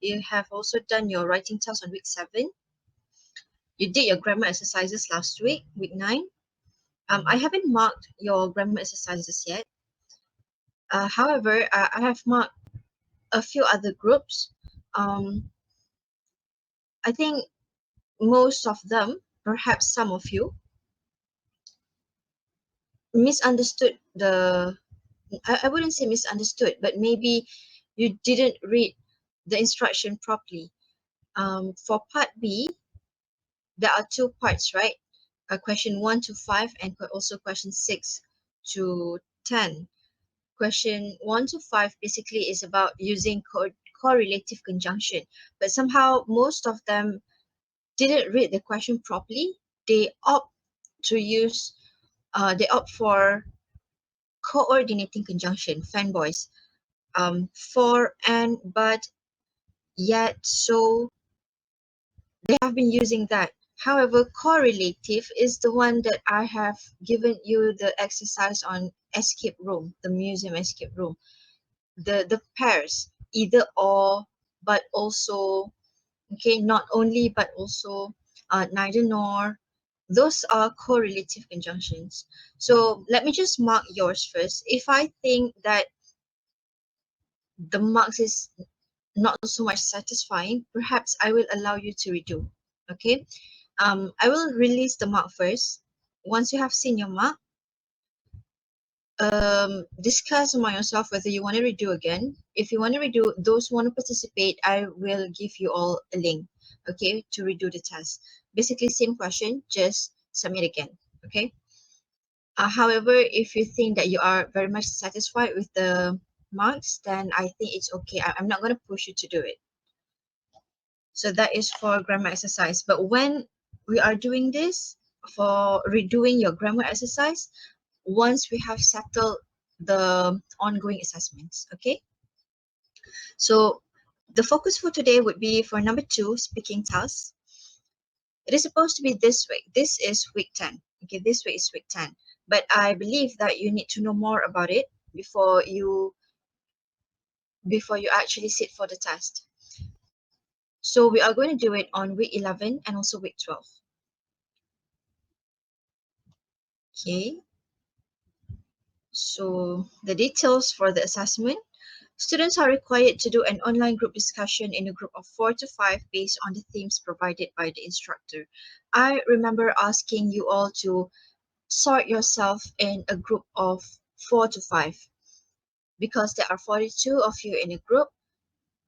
You have also done your writing test on week 7. You did your grammar exercises last week, week 9. I haven't marked your grammar exercises yet. However, I have marked a few other groups. I think most of them, perhaps some of you, misunderstood I wouldn't say misunderstood, but maybe you didn't read the instruction properly. For part B, there are 2 parts, right? Question 1 to 5 and also question 6 to 10. Question 1 to 5 basically is about using correlative conjunction, but somehow most of them didn't read the question properly. They opt for coordinating conjunction, fanboys, for, and, but, yet, so. They have been using that. However, correlative is the one that I have given you the exercise on escape room, the museum escape room. The pairs, either or, but also, okay, not only, but also, neither nor. Those are correlative conjunctions. So let me just mark yours first. If I think that the marks is not so much satisfying, perhaps I will allow you to redo. Okay. I will release the mark first. Once you have seen your mark, discuss among yourself whether you want to redo again. If you want to redo, those who want to participate, I will give you all a link, okay, to redo the test. Basically, same question, just submit again, okay? However, if you think that you are very much satisfied with the marks, then I think it's okay. I'm not going to push you to do it. So that is for grammar exercise. But when we are doing this, for redoing your grammar exercise, once we have settled the ongoing assessments, okay? So the focus for today would be for number 2, speaking tasks. It is supposed to be this week. This is week 10. Okay, this week is week 10. But I believe that you need to know more about it before you actually sit for the test. So we are going to do it on week 11 and also week 12. Okay. So the details for the assessment. Students are required to do an online group discussion in a group of 4 to 5 based on the themes provided by the instructor. I remember asking you all to sort yourself in a group of 4 to 5 because there are 42 of you in a group.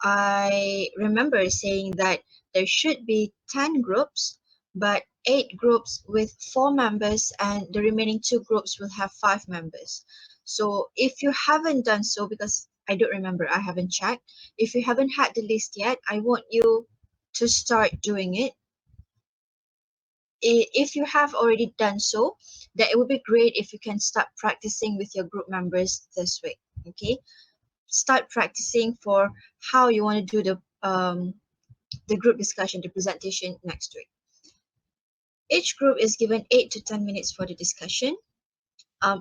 I remember saying that there should be 10 groups, but 8 groups with 4 members and the remaining 2 groups will have 5 members. So if you haven't done so, because I don't remember, I haven't checked. If you haven't had the list yet, I want you to start doing it. If you have already done so, then it would be great if you can start practicing with your group members this week. Okay, start practicing for how you want to do the group discussion, the presentation next week. Each group is given 8 to 10 minutes for the discussion.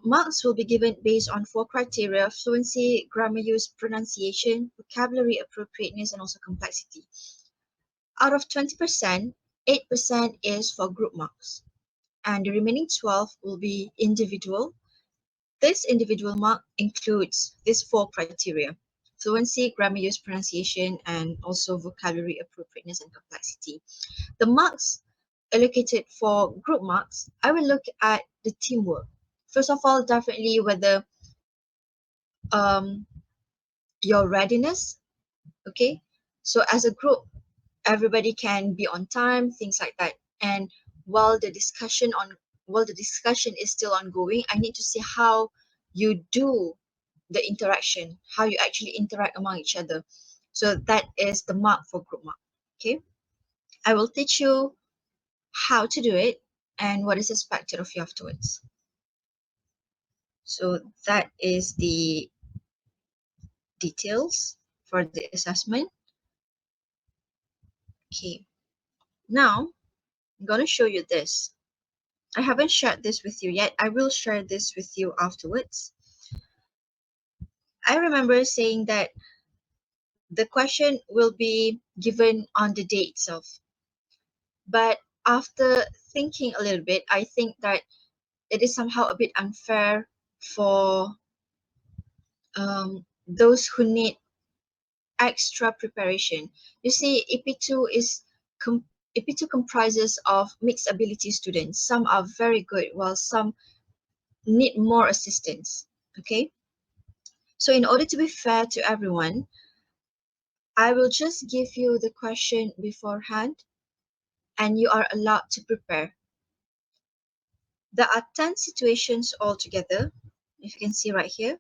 Marks will be given based on 4 criteria: fluency, grammar use, pronunciation, vocabulary appropriateness, and also complexity. Out of 20%, 8% is for group marks, and the remaining 12 will be individual. This individual mark includes these 4 criteria: fluency, grammar use, pronunciation, and also vocabulary appropriateness and complexity. The marks allocated for group marks, I will look at the teamwork. First of all, definitely whether your readiness, okay? So as a group, everybody can be on time, things like that. And while the discussion is still ongoing, I need to see how you do the interaction, how you actually interact among each other. So that is the mark for group mark. Okay, I will teach you how to do it and what is expected of you afterwards. So that is the details for the assessment. Okay, now I'm going to show you this. I haven't shared this with you yet. I will share this with you afterwards. I remember saying that the question will be given on the day itself. But after thinking a little bit, I think that it is somehow a bit unfair for those who need extra preparation. You see, EP2 EP2 comprises of mixed ability students. Some are very good, while some need more assistance. Okay, so in order to be fair to everyone, I will just give you the question beforehand, and you are allowed to prepare. There are 10 situations altogether, if you can see right here.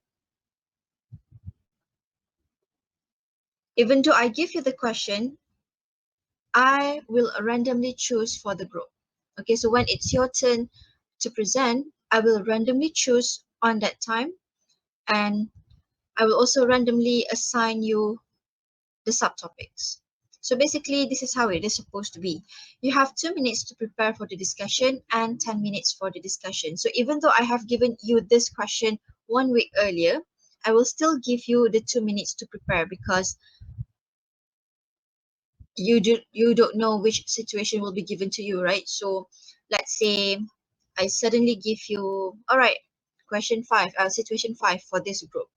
Even though I give you the question, I will randomly choose for the group. Okay, so when it's your turn to present, I will randomly choose on that time, and I will also randomly assign you the subtopics. So basically, this is how it is supposed to be. You have 2 minutes to prepare for the discussion and 10 minutes for the discussion. So even though I have given you this question 1 week earlier, I will still give you the 2 minutes to prepare, because you don't know which situation will be given to you, right? So let's say I suddenly give you, all right, situation 5 for this group.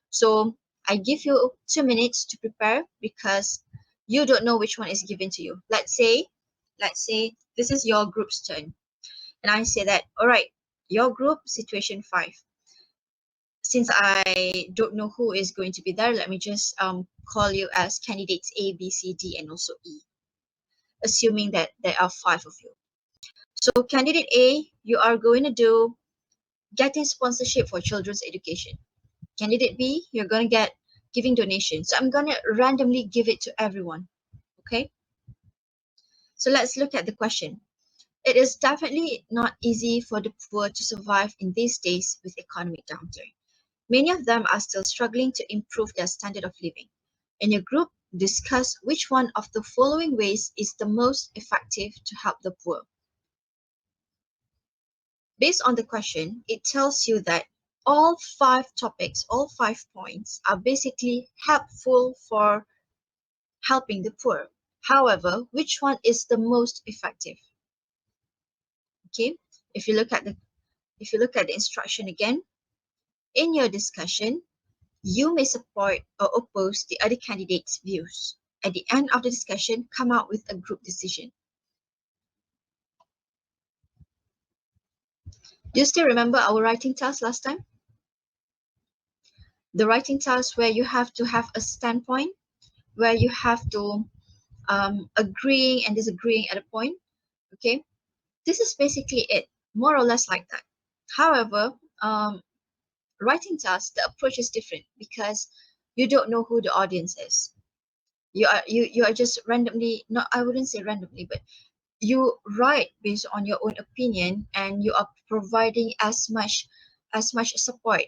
So I give you 2 minutes to prepare, because you don't know which one is given to you. Let's say this is your group's turn, and I say that, all right, your group, situation 5. Since I don't know who is going to be there, let me just call you as candidates A, B, C, D, and also E, assuming that there are 5 of you. So candidate A, you are going to do getting sponsorship for children's education. Candidate B, you're going to get giving donations. So I'm going to randomly give it to everyone. Okay. So let's look at the question. It is definitely not easy for the poor to survive in these days with economic downturn. Many of them are still struggling to improve their standard of living. In your group, discuss which one of the following ways is the most effective to help the poor. Based on the question, it tells you that all 5 topics, all 5 points are basically helpful for helping the poor. However, which one is the most effective? Okay, if you look at the instruction again, in your discussion, you may support or oppose the other candidate's views. At the end of the discussion, come out with a group decision. Do you still remember our writing task last time? The writing task where you have to have a standpoint, where you have to agreeing and disagreeing at a point. Okay, this is basically it, more or less like that. However, writing tasks, the approach is different, because you don't know who the audience is. You are just randomly, not, I wouldn't say randomly, but you write based on your own opinion, and you are providing as much support,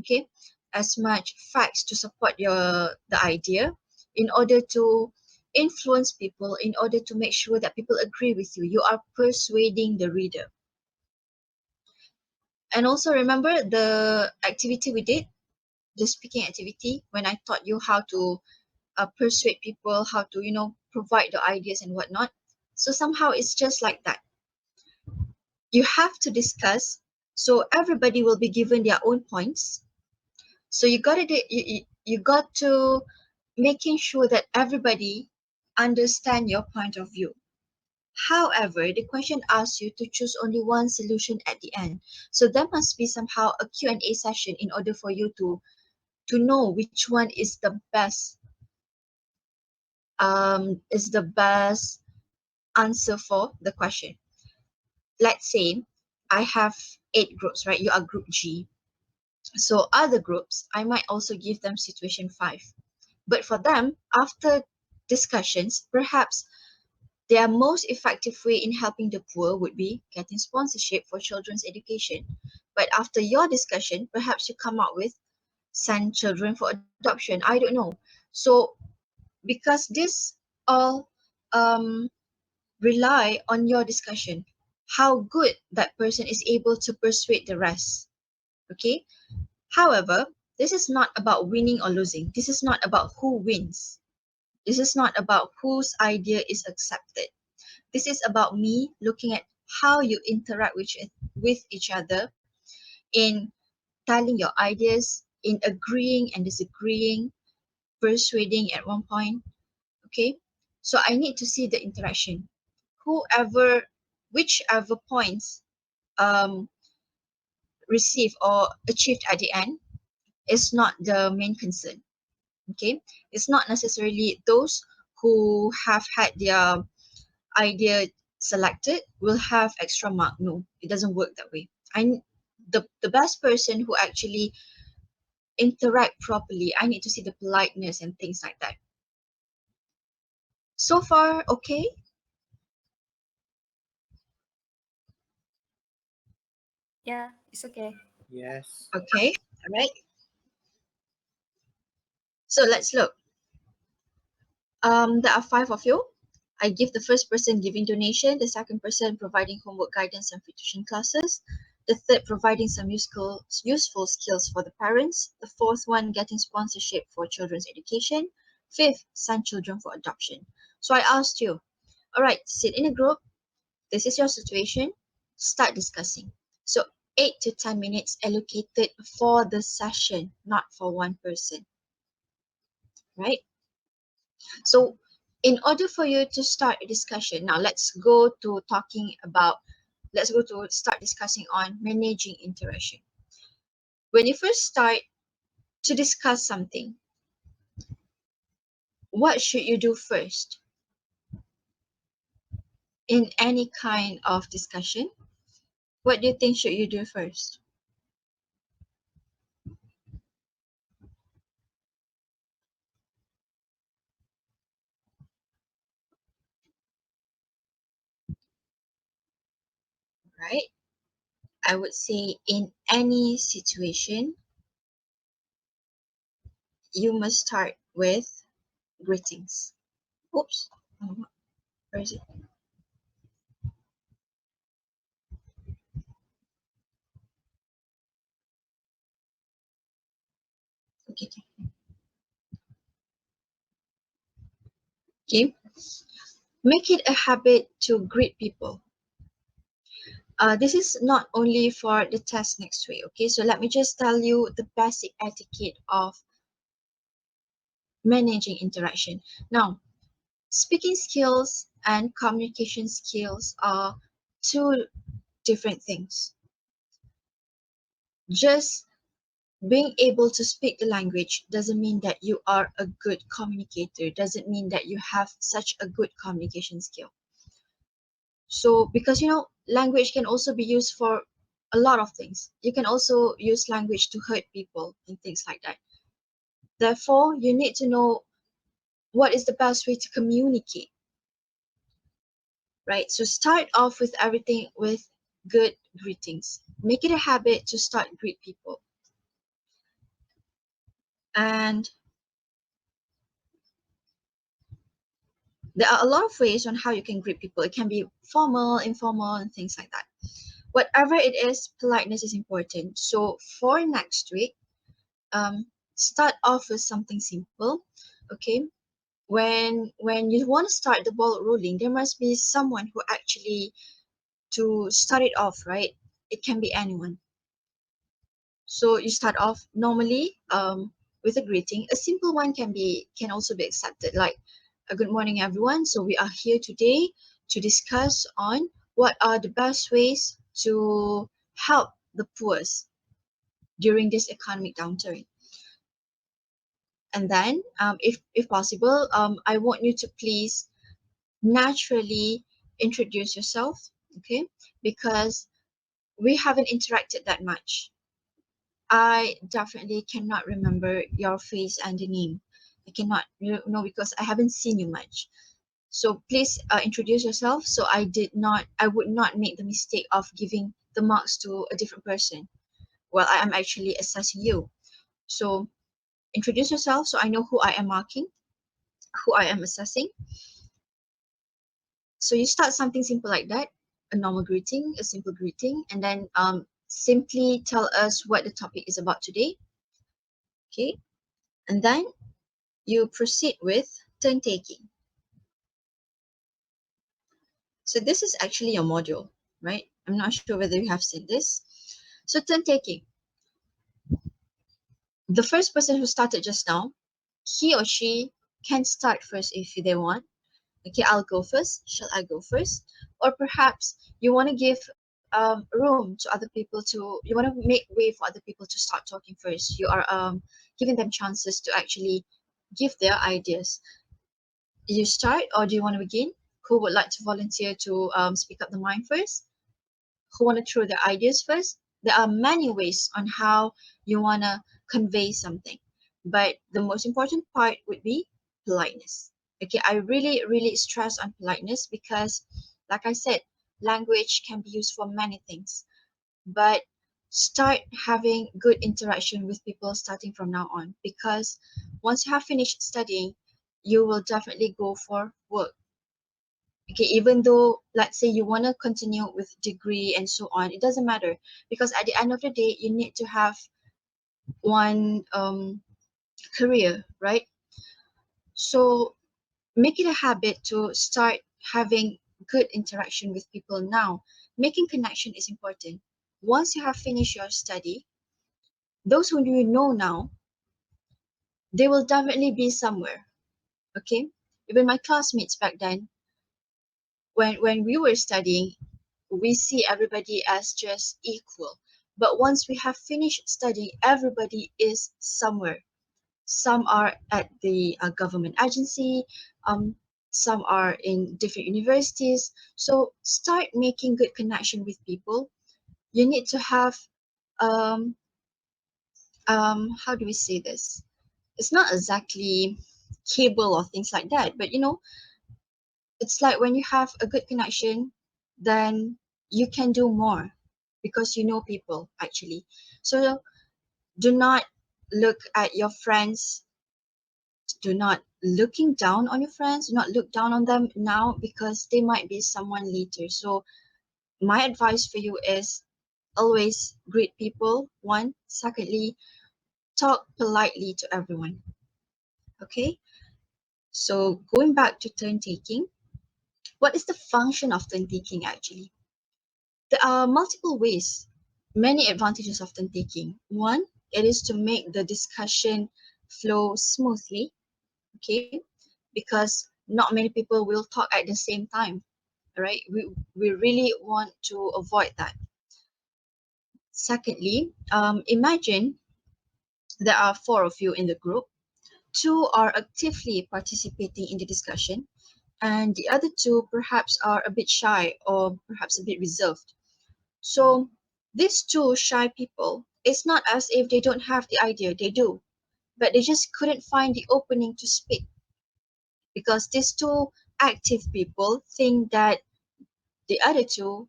okay, as much facts to support the idea, in order to influence people, in order to make sure that people agree with you. You are persuading the reader. And also remember the activity we did, the speaking activity, when I taught you how to persuade people, how to provide the ideas and whatnot. So somehow it's just like that. You have to discuss, so everybody will be given their own points. So you got to making sure that everybody understand your point of view. However, the question asks you to choose only one solution at the end. So there must be somehow a Q&A session in order for you to know which one is the best answer for the question. Let's say I have 8 groups, right? You are group G. So other groups, I might also give them situation 5. But for them, after discussions, perhaps their most effective way in helping the poor would be getting sponsorship for children's education. But after your discussion, perhaps you come up with send children for adoption. I don't know. So because this all rely on your discussion, how good that person is able to persuade the rest. Okay. However, This is not about winning or losing. This is not about who wins. This is not about whose idea is accepted. This is about me looking at how you interact with each other in telling your ideas, in agreeing and disagreeing, persuading at one point. Okay, so I need to see the interaction. Whoever, whichever points um, received or achieved at the end is not the main concern. Okay, it's not necessarily those who have had their idea selected will have extra mark. No, it doesn't work that way. The best person who actually interact properly, I need to see the politeness and things like that. So far, okay? Yeah, it's okay. Yes. Okay, all right. So let's look. There are five of you. I give the first person giving donation, the second person providing homework guidance and free tuition classes, the third providing some useful skills for the parents, the fourth one getting sponsorship for children's education, fifth send children for adoption. So I asked you, all right, sit in a group. This is your situation. Start discussing. So 8 to 10 minutes allocated for the session, not for one person, right? So in order for you to start a discussion, now let's go to start discussing on managing interaction. When you first start to discuss something, what should you do first in any kind of discussion? What do you think should you do first? Right? I would say in any situation, you must start with greetings. Oops. Where is it? Okay. Okay. Make it a habit to greet people. This is not only for the test next week. Okay. So let me just tell you the basic etiquette of managing interaction. Now, speaking skills and communication skills are two different things. Just being able to speak the language doesn't mean that you are a good communicator, doesn't mean that you have such a good communication skill. So, because language can also be used for a lot of things. You can also use language to hurt people and things like that. Therefore, you need to know what is the best way to communicate, right? So, start off with everything with good greetings. Make it a habit to start greet people. And there are a lot of ways on how you can greet people. It can be formal, informal, and things like that. Whatever it is, politeness is important. So for next week, start off with something simple. Okay. When you want to start the ball rolling, there must be someone who actually to start it off, right? It can be anyone. So you start off normally with a greeting. A simple one can also be accepted, like a good morning everyone. So we are here today to discuss on what are the best ways to help the poorest during this economic downturn. And then, if possible, I want you to please naturally introduce yourself, okay? Because we haven't interacted that much. I definitely cannot remember your face and the name. I cannot, because I haven't seen you much. So please introduce yourself. So I would not make the mistake of giving the marks to a different person while I am actually assessing you. So introduce yourself so I know who I am marking, who I am assessing. So you start something simple like that, a normal greeting, a simple greeting, and then simply tell us what the topic is about today. Okay, and then you proceed with turn taking. So this is actually a module, right? I'm not sure whether you have seen this. So turn taking, the first person who started just now, he or she can start first if they want. Okay, I'll go first. Shall I go first? Or perhaps you want to give room to other people to, you want to make way for other people to start talking first. You are giving them chances to actually give their ideas. You start, or do you want to begin? Who would like to volunteer to speak up the mind first? Who want to throw their ideas first? There are many ways on how you want to convey something, but the most important part would be politeness. Okay, I really stress on politeness because, like I said, language can be used for many things, but start having good interaction with people starting from now on, because once you have finished studying, you will definitely go for work. Okay, even though let's say you want to continue with degree and so on, it doesn't matter, because at the end of the day you need to have one career, right? So make it a habit to start having good interaction with people now. Making connection is important. Once you have finished your study, those who you know now, they will definitely be somewhere. Okay, even my classmates back then, when we were studying, we see everybody as just equal. But once we have finished studying, everybody is somewhere. Some are at the government agency, um, some are in different universities. So start making good connection with people. You need to have um, how do we say this? It's not exactly cable or things like that, but it's like when you have a good connection, then you can do more because you know people actually. So do not look at your friends, do not looking down on your friends, do not look down on them now because they might be someone later. So my advice for you is always greet people. One, secondly, talk politely to everyone. Okay? So going back to turn taking, what is the function of turn taking actually? There are multiple ways, many advantages of turn taking. One, it is to make the discussion flow smoothly, okay? Because not many people will talk at the same time, right? We really want to avoid that. Secondly, imagine there are four of you in the group. Two are actively participating in the discussion, and the other two perhaps are a bit shy or perhaps a bit reserved. So these two shy people, it's not as if they don't have the idea, they do, but they just couldn't find the opening to speak because these two active people think that the other two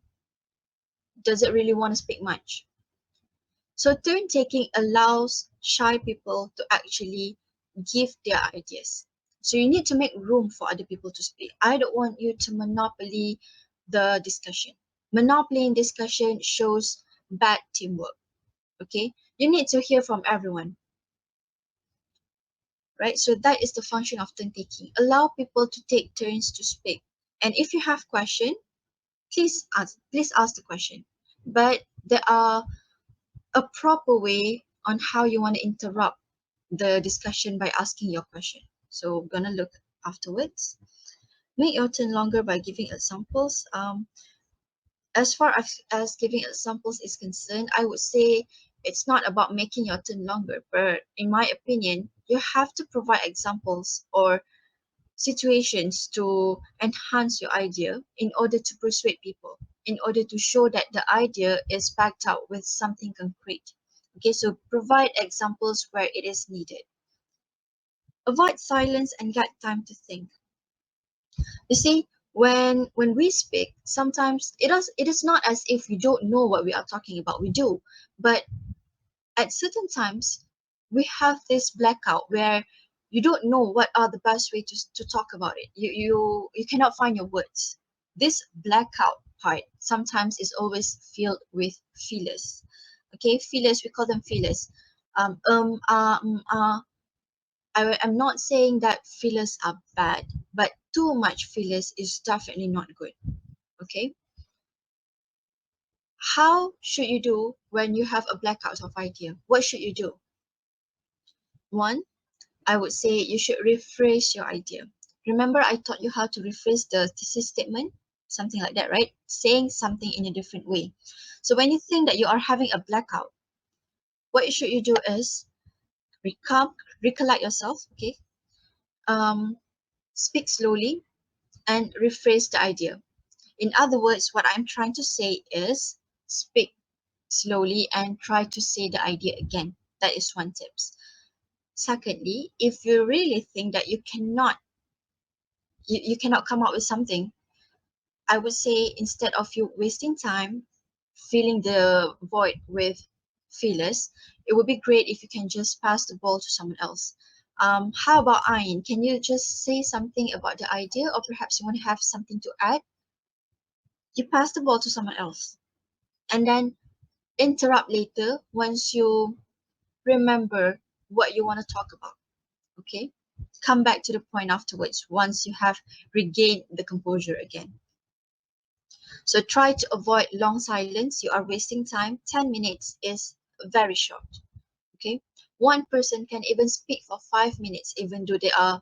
doesn't really want to speak much. So turn taking allows shy people to actually give their ideas. So you need to make room for other people to speak. I don't want you to monopoly the discussion. Monopoly in discussion shows bad teamwork. Okay, you need to hear from everyone, right? So that is the function of turn taking. Allow people to take turns to speak, and if you have question, please ask the question, but there are a proper way on how you want to interrupt the discussion by asking your question. So we're gonna look afterwards. Make your turn longer by giving examples. As far as giving examples is concerned, I would say it's not about making your turn longer, but in my opinion, you have to provide examples or situations to enhance your idea in order to persuade people, in order to show that the idea is backed up with something concrete. Okay, so provide examples where it is needed. Avoid silence and get time to think. You see, when we speak, sometimes it is not as if we don't know what we are talking about. We do, but at certain times we have this blackout where you don't know what are the best way to talk about it. You cannot find your words. This blackout part sometimes is always filled with feelers. Okay, feelers, we call them feelers. um, um, uh, um, uh, I'm not saying that fillers are bad, but too much fillers is definitely not good. Okay. How should you do when you have a blackout of idea? What should you do? One, I would say you should rephrase your idea. Remember, I taught you how to rephrase the thesis statement, something like that, right? Saying something in a different way. So when you think that you are having a blackout, what should you do is recollect yourself, okay? Um, Speak slowly and rephrase the idea. In other words, what I'm trying to say is speak slowly and try to say the idea again. That is one tip. Secondly, if you really think that you cannot come up with something, I would say instead of you wasting time filling the void with feelers, it would be great if you can just pass the ball to someone else. How about Ayn? Can you just say something about the idea, or perhaps you want to have something to add? You pass the ball to someone else and then interrupt later once you remember what you want to talk about. Okay? Come back to the point afterwards once you have regained the composure again. So try to avoid long silence. You are wasting time. 10 minutes is very short. Okay? One person can even speak for 5 minutes, even though they are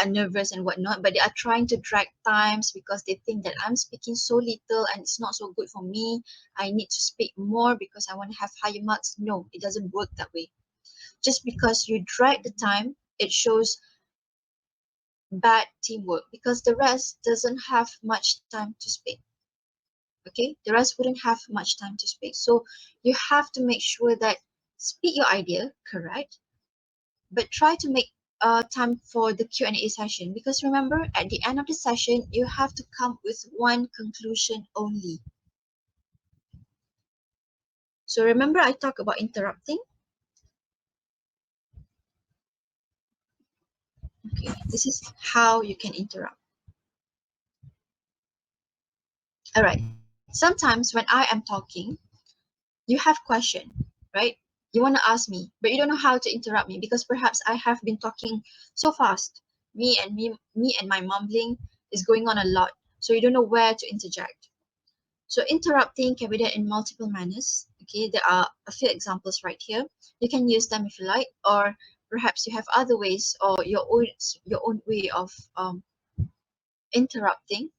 nervous and whatnot, but they are trying to drag times because they think that I'm speaking so little and it's not so good for me. I need to speak more because I want to have higher marks. No, it doesn't work that way. Just because you drag the time, it shows bad teamwork because the rest doesn't have much time to speak. Okay, the rest wouldn't have much time to speak. So you have to make sure that speak your idea, correct? But try to make time for the Q&A session because remember at the end of the session you have to come with one conclusion only. So remember I talked about interrupting. Okay, this is how you can interrupt. All right, sometimes when I am talking, you have question, right? You want to ask me, but you don't know how to interrupt me because perhaps I have been talking so fast. Me and my mumbling is going on a lot, so you don't know where to interject. So interrupting can be done in multiple manners. Okay, there are a few examples right here. You can use them if you like, or perhaps you have other ways or your own way of interrupting.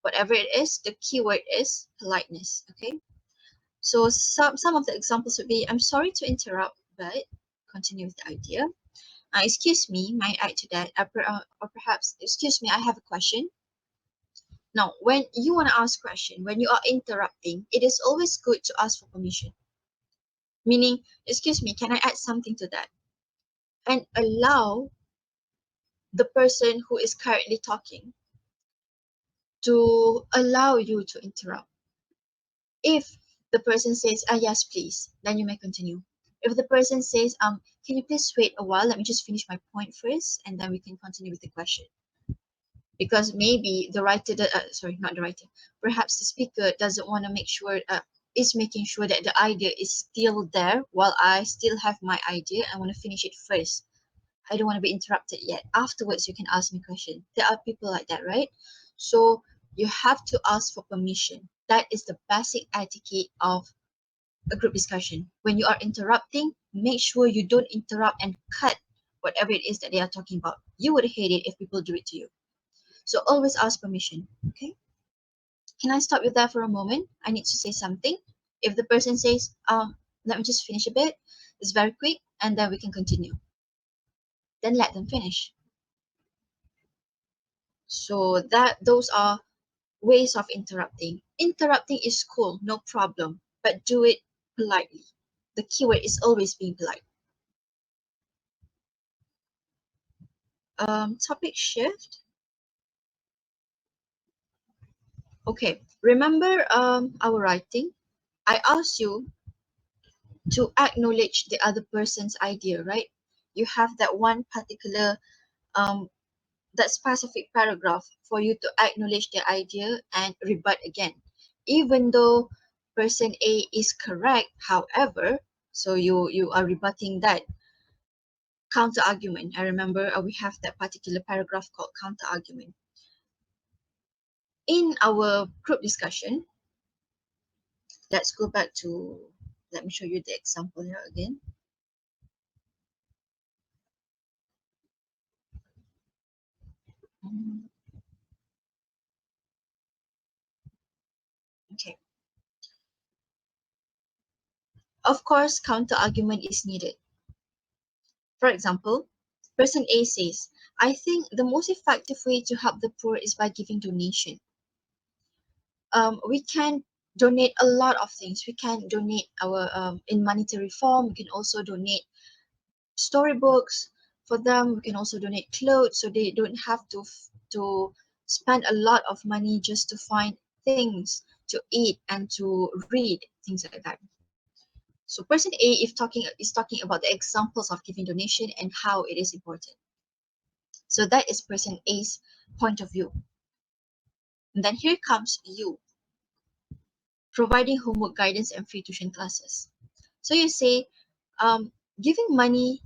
Whatever it is, the keyword is politeness. Okay. So some of the examples would be, I'm sorry to interrupt, but continue with the idea. Excuse me, might I add to that? Or perhaps, excuse me, I have a question. Now, when you want to ask question, when you are interrupting, it is always good to ask for permission. Meaning, excuse me, can I add something to that? And allow the person who is currently talking to allow you to interrupt. If the person says, yes, please, then you may continue. If the person says, can you please wait a while? Let me just finish my point first, and then we can continue with the question. Because maybe the writer, sorry, not the writer, perhaps the speaker doesn't want to make sure, is making sure that the idea is still there while I still have my idea. I want to finish it first. I don't want to be interrupted yet. Afterwards, you can ask me question. There are people like that, right? So you have to ask for permission. That is the basic etiquette of a group discussion. When you are interrupting, make sure you don't interrupt and cut whatever it is that they are talking about. You would hate it if people do it to you. So always ask permission. Okay? Can I stop you there for a moment? I need to say something. If the person says, let me just finish a bit, it's very quick, and then we can continue. Then let them finish. So those are ways of interrupting. Interrupting is cool, no problem, but do it politely. The keyword is always being polite. Topic shift. Okay, remember our writing? I asked you to acknowledge the other person's idea, right? You have that one particular um that specific paragraph for you to acknowledge the idea and rebut again. Even though person A is correct, however, So you are rebutting that counter argument. I remember we have that particular paragraph called counter argument. In our group discussion, let's go back to, let me show you the example here again. Okay. Of course, counter argument is needed. For example, person A says, I think the most effective way to help the poor is by giving donation. We can donate a lot of things. We can donate our in monetary form. We can also donate storybooks for them. We can also donate clothes, so they don't have to spend a lot of money just to find things to eat and to read, things like that. So person A is talking about the examples of giving donation and how it is important. So that is person A's point of view. And then here comes you, providing homework guidance and free tuition classes. So you say, giving money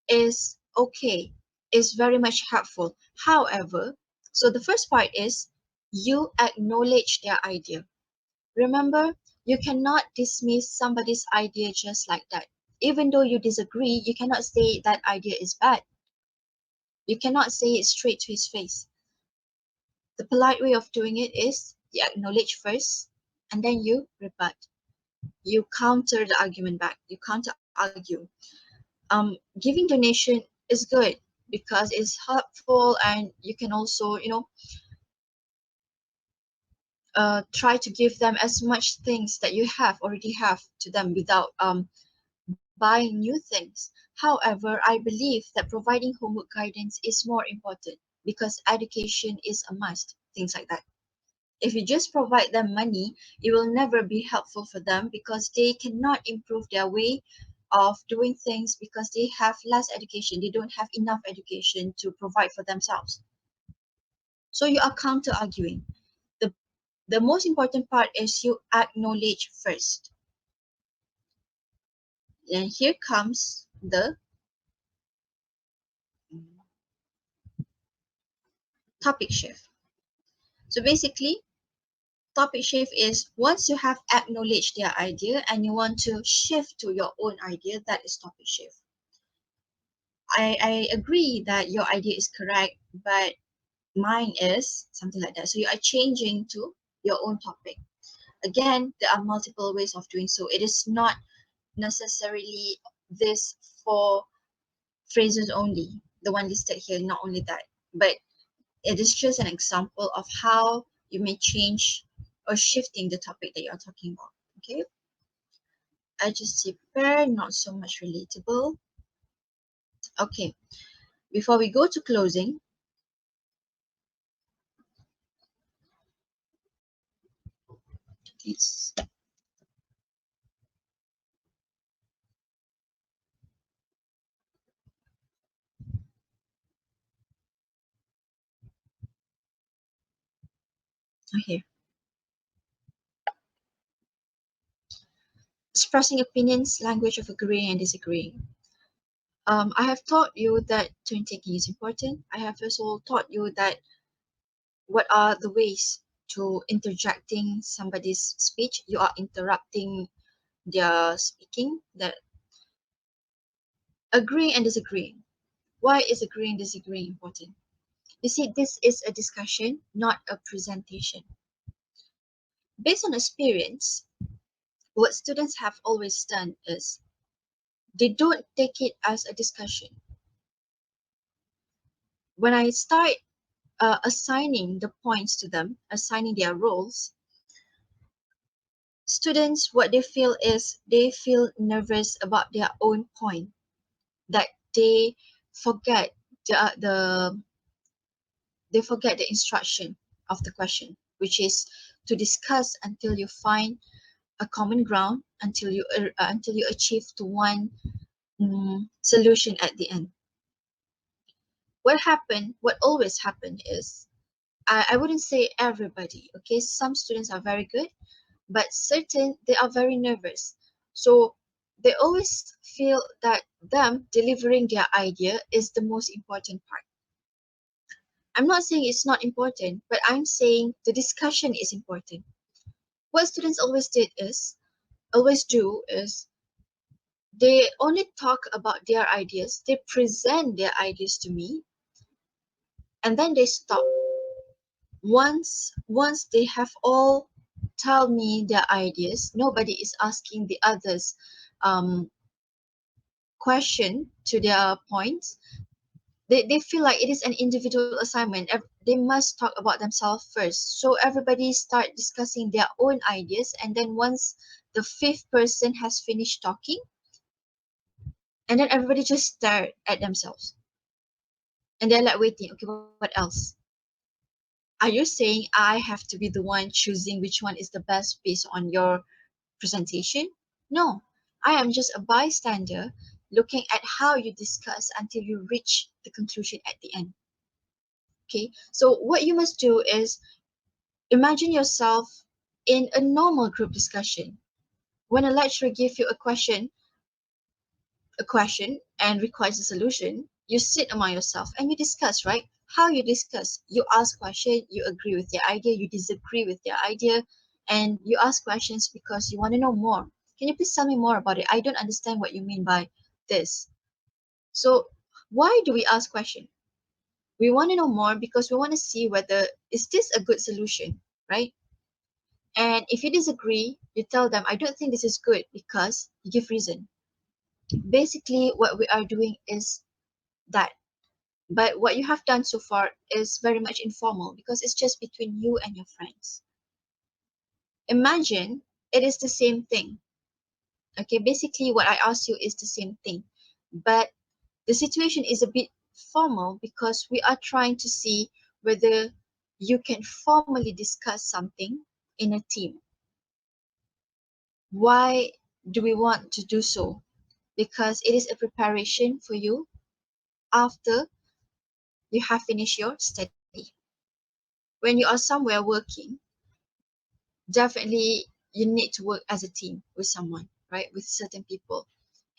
is okay, is very much helpful. However, so the first part is you acknowledge their idea. Remember, you cannot dismiss somebody's idea just like that. Even though you disagree, you cannot say that idea is bad. You cannot say it straight to his face. The polite way of doing it is you acknowledge first and then you rebut. You counter the argument back. You counter argue. Giving donation is good because it's helpful, and you can also, try to give them as much things that you have already have to them without buying new things. However, I believe that providing homework guidance is more important because education is a must, things like that. If you just provide them money, it will never be helpful for them because they cannot improve their way of doing things because they have less education. They don't have enough education to provide for themselves. So you are counter arguing. The, the most important part is you acknowledge first. And here comes the topic shift. So basically, topic shift is once you have acknowledged their idea and you want to shift to your own idea, that is topic shift. I agree that your idea is correct, but mine is something like that. So you are changing to your own topic. Again, there are multiple ways of doing so. It is not necessarily this four phrases only, the one listed here, not only that, but it is just an example of how you may change or shifting the topic that you're talking about. Okay, I just see pair, not so much relatable. Okay, before we go to closing, please. Okay, expressing opinions, language of agreeing and disagreeing. I have taught you that turn taking is important. I have also taught you that what are the ways to interjecting somebody's speech. You are interrupting their speaking. That agreeing and disagreeing. Why is agreeing and disagreeing important? You see, this is a discussion, not a presentation. Based on experience, what students have always done is they don't take it as a discussion. When I start assigning the points to them, assigning their roles, students, what they feel is they feel nervous about their own point, that they forget the they forget the instruction of the question, which is to discuss until you find a common ground, until you achieve to one solution at the end. What always happened is, I wouldn't say everybody, okay, some students are very good, but certain they are very nervous. So they always feel that them delivering their idea is the most important part. I'm not saying it's not important, but I'm saying the discussion is important. What students always do is they only talk about their ideas, they present their ideas to me, and then they stop. Once they have all tell me their ideas, nobody is asking the others um, question to their points. They feel like it is an individual assignment. They must talk about themselves first. So everybody start discussing their own ideas, and then once the fifth person has finished talking, and then everybody just stare at themselves, and they're like waiting. Okay, what else? Are you saying I have to be the one choosing which one is the best based on your presentation? No, I am just a bystander looking at how you discuss until you reach the conclusion at the end. Okay, so what you must do is imagine yourself in a normal group discussion. When a lecturer gives you a question and requires a solution, you sit among yourself and you discuss, right? How you discuss? You ask question, you agree with their idea, you disagree with their idea, and you ask questions because you want to know more. Can you please tell me more about it? I don't understand what you mean by this. So why do we ask question? We want to know more because we want to see whether is this a good solution, right? And if you disagree, you tell them, I don't think this is good because you give reason. Basically, what we are doing is that. But what you have done so far is very much informal because it's just between you and your friends. Imagine it is the same thing. Okay, basically, what I asked you is the same thing. But the situation is a bit formal because we are trying to see whether you can formally discuss something in a team. Why do we want to do so? Because it is a preparation for you after you have finished your study. When you are somewhere working, definitely you need to work as a team with someone, right? With certain people.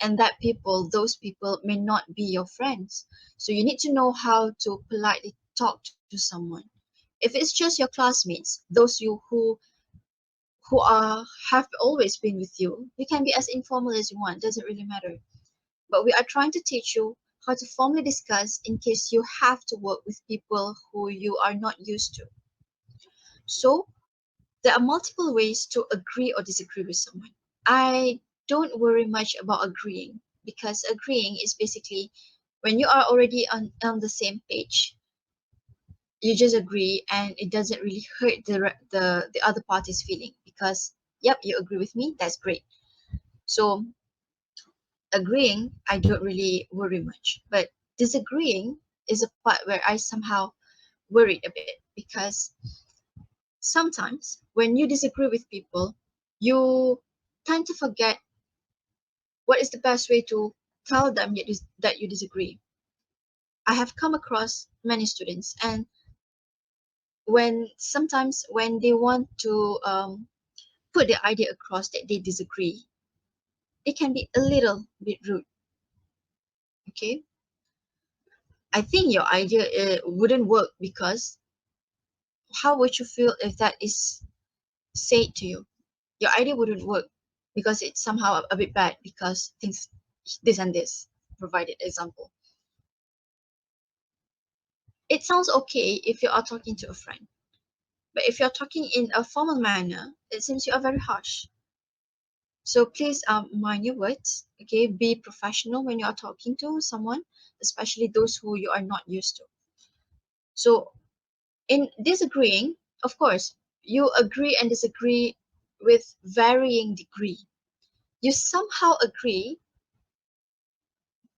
And those people may not be your friends. So you need to know how to politely talk to someone. If it's just your classmates, those who are have always been with you can be as informal as you want, doesn't really matter. But we are trying to teach you how to formally discuss in case you have to work with people who you are not used to. So there are multiple ways to agree or disagree with someone. I don't worry much about agreeing because agreeing is basically when you are already on the same page, you just agree and it doesn't really hurt the other party's feeling because yep, you agree with me, that's great. So agreeing, I don't really worry much. But disagreeing is a part where I somehow worried a bit because sometimes when you disagree with people, you tend to forget what is the best way to tell them that you disagree. I have come across many students, and when they want to put their idea across that they disagree, it can be a little bit rude. Okay, I think your idea wouldn't work because how would you feel if that is said to you? Your idea wouldn't work because it's somehow a bit bad because things this and this provided example. It sounds okay if you are talking to a friend, but if you're talking in a formal manner, it seems you are very harsh. So please mind your words, okay? Be professional when you are talking to someone, especially those who you are not used to. So in disagreeing, of course, you agree and disagree with varying degree. You somehow agree,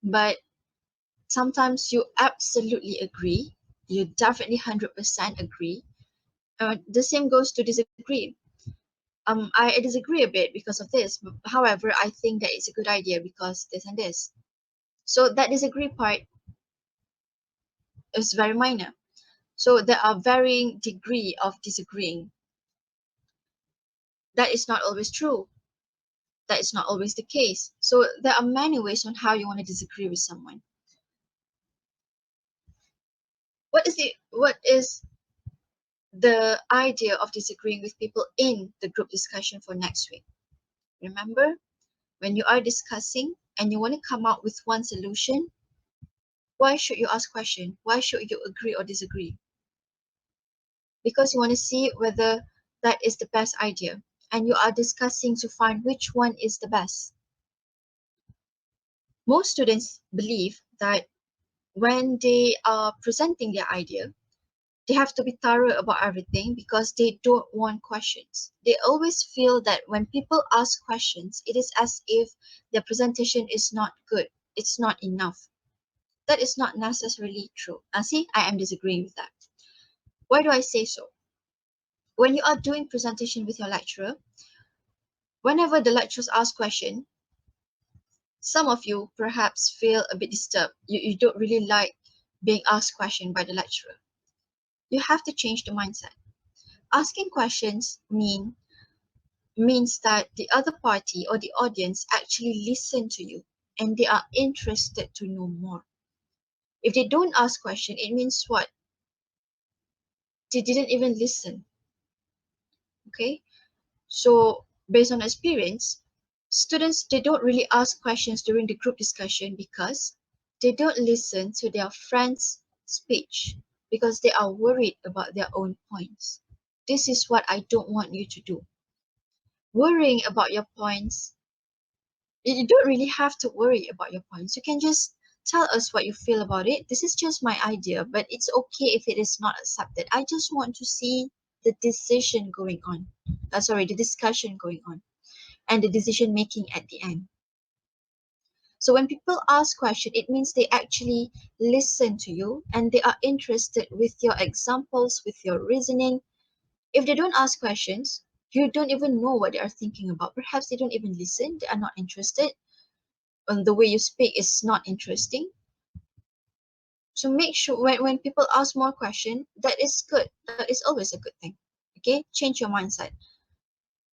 but sometimes you absolutely agree. You definitely 100% agree. The same goes to disagree. I disagree a bit because of this. However, I think that it's a good idea because this and this. So that disagree part is very minor. So there are varying degree of disagreeing. That is not always true. That is not always the case. So there are many ways on how you want to disagree with someone. What is the idea of disagreeing with people in the group discussion for next week? Remember, when you are discussing and you want to come up with one solution, why should you ask question? Why should you agree or disagree? Because you want to see whether that is the best idea, and you are discussing to find which one is the best. Most students believe that when they are presenting their idea, they have to be thorough about everything because they don't want questions. They always feel that when people ask questions, it is as if their presentation is not good, it's not enough. That is not necessarily true. See, I am disagreeing with that. Why do I say so? When you are doing presentation with your lecturer, whenever the lecturers ask question, some of you perhaps feel a bit disturbed. You don't really like being asked question by the lecturer. You have to change the mindset. Asking questions means that the other party or the audience actually listen to you and they are interested to know more. If they don't ask question, it means what? They didn't even listen. Okay? So based on experience, students they don't really ask questions during the group discussion because they don't listen to their friends' speech because they are worried about their own points. This is what I don't want you to do. Worrying about your points, you don't really have to worry about your points. You can just tell us what you feel about it. This is just my idea, but it's okay if it is not accepted. I just want to see the decision going on. The discussion going on and the decision making at the end. So when people ask question, it means they actually listen to you and they are interested with your examples, with your reasoning. If they don't ask questions, you don't even know what they are thinking about. Perhaps they don't even listen, they are not interested. And the way you speak is not interesting. So make sure when people ask more questions, that is good. That is always a good thing. Okay, change your mindset.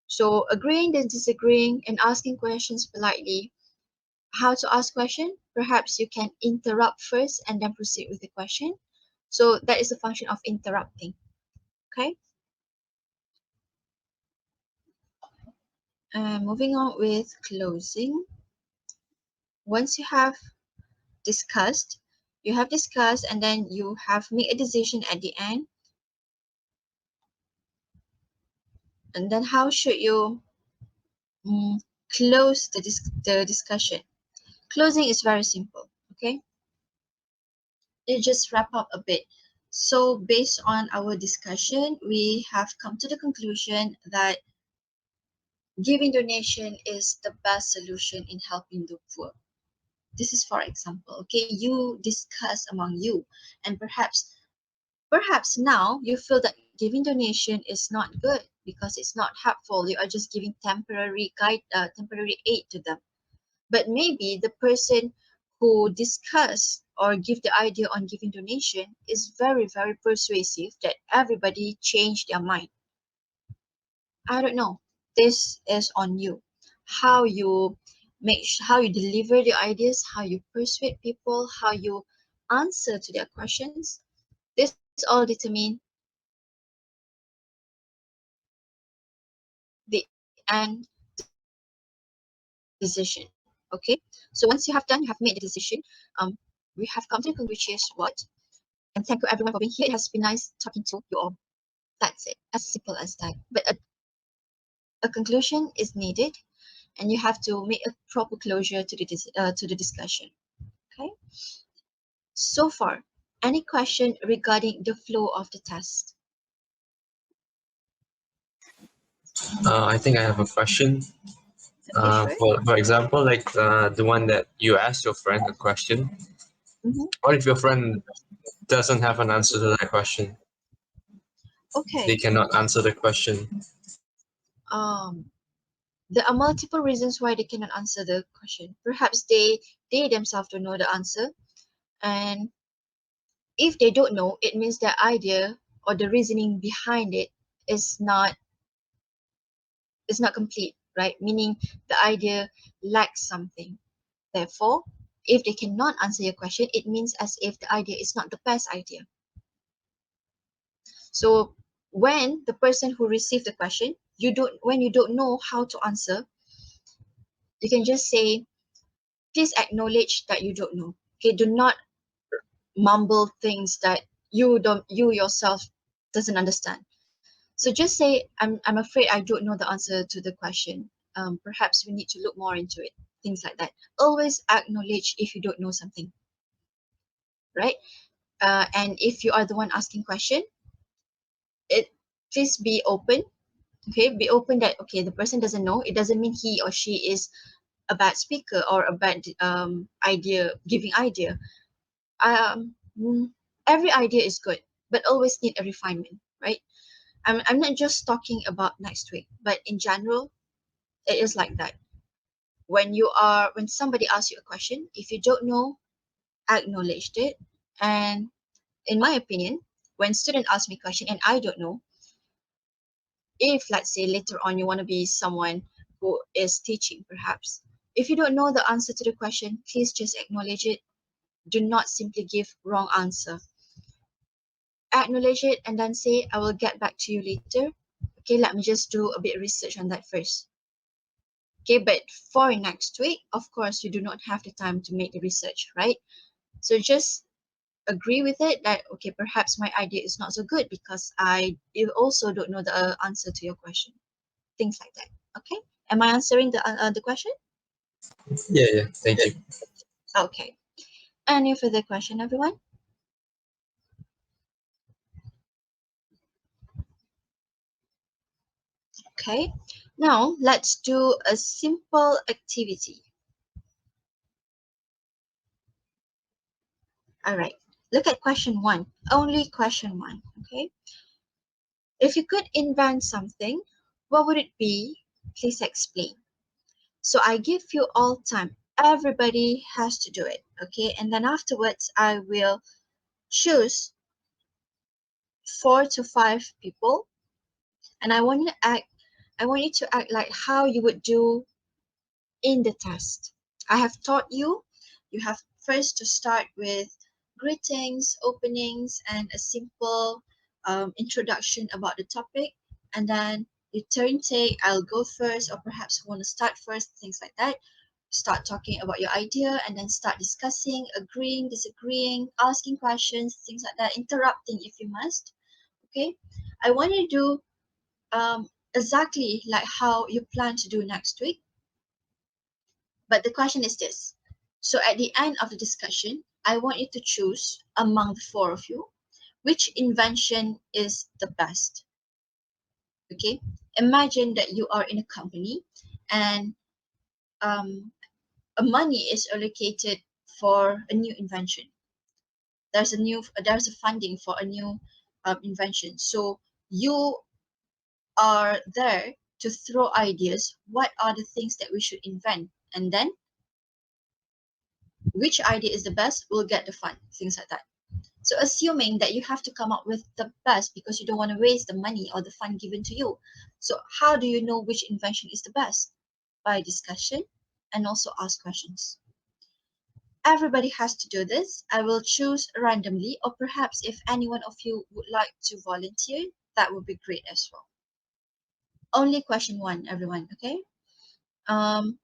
So agreeing then disagreeing and asking questions politely. How to ask question? Perhaps you can interrupt first and then proceed with the question. So that is a function of interrupting. Okay. Moving on with closing. Once discussed, you have discussed and then you have made a decision at the end. And then how should you close the discussion? Closing is very simple. Okay. You just wrap up a bit. So based on our discussion, we have come to the conclusion that giving donation is the best solution in helping the poor. This is for example, okay, you discuss among you, and perhaps now you feel that giving donation is not good because it's not helpful. You are just giving temporary aid to them. But maybe the person who discussed or give the idea on giving donation is very, very persuasive that everybody changed their mind. I don't know. This is on you. How you how you deliver the ideas, how you persuade people, how you answer to their questions. This all determine the end decision. Okay. So once you have done, you have made the decision. Um, we have come to the conclusion, which is what? And thank you everyone for being here. It has been nice talking to you all. That's it. As simple as that. But a conclusion is needed and you have to make a proper closure to the discussion. Okay. So far, any question regarding the flow of the test? I think I have a question. Okay, sure. For example, like the one that you ask your friend a question. Mm-hmm. What if your friend doesn't have an answer to that question? They Okay. cannot answer the question. Um, there are multiple reasons why they cannot answer the question. Perhaps they themselves don't know the answer, and if they don't know, it means their idea or the reasoning behind it is not complete. right? Meaning the idea lacks something. Therefore, if they cannot answer your question, it means as if the idea is not the best idea. So when the person who received the question, when you don't know how to answer, you can just say, please acknowledge that you don't know. Okay, do not mumble things that you yourself doesn't understand. So just say, I'm afraid I don't know the answer to the question. Perhaps we need to look more into it. Things like that. Always acknowledge if you don't know something, right? And if you are the one asking question, it please be open. Okay, be open that okay, the person doesn't know. It doesn't mean he or she is a bad speaker or a bad idea giving idea. Um, mm, every idea is good, but always need a refinement, right? I'm not just talking about next week, but in general, it is like that. When somebody asks you a question, if you don't know, acknowledge it. And in my opinion, when student asks me question and I don't know, if let's say later on you want to be someone who is teaching perhaps, if you don't know the answer to the question, please just acknowledge it. Do not simply give wrong answer. Acknowledge it and then say, I will get back to you later. Okay, let me just do a bit of research on that first. Okay, but for next week, of course, you do not have the time to make the research, right? So just agree with it that, okay, perhaps my idea is not so good because you also don't know the answer to your question. Things like that. Okay, am I answering the question? Yeah, yeah. Thank you. Okay. Any further question, everyone? Okay. Now let's do a simple activity. All right. Look at question one. Only question one. Okay. If you could invent something, what would it be? Please explain. So I give you all time. Everybody has to do it. Okay. And then afterwards, I will choose 4 to 5 people, and I want you to act like how you would do in the test. I have taught you, you have first to start with greetings, openings, and a simple introduction about the topic. And then you turn take, I'll go first, or perhaps who want to start first, things like that. Start talking about your idea and then start discussing, agreeing, disagreeing, asking questions, things like that, interrupting if you must. Okay. I want you to do exactly like how you plan to do next week. But the question is this. So at the end of the discussion, I want you to choose among the 4 of you which invention is the best. Okay? Imagine that you are in a company and um, money is allocated for a new invention. There's a funding for a new invention. So you are there to throw ideas. What are the things that we should invent? And then which idea is the best will get the fund, things like that. So assuming that you have to come up with the best because you don't want to waste the money or the fund given to you. So how do you know which invention is the best? By discussion and also ask questions. Everybody has to do this. I will choose randomly, or perhaps if any one of you would like to volunteer, that would be great as well. Only question one, everyone, okay? Um,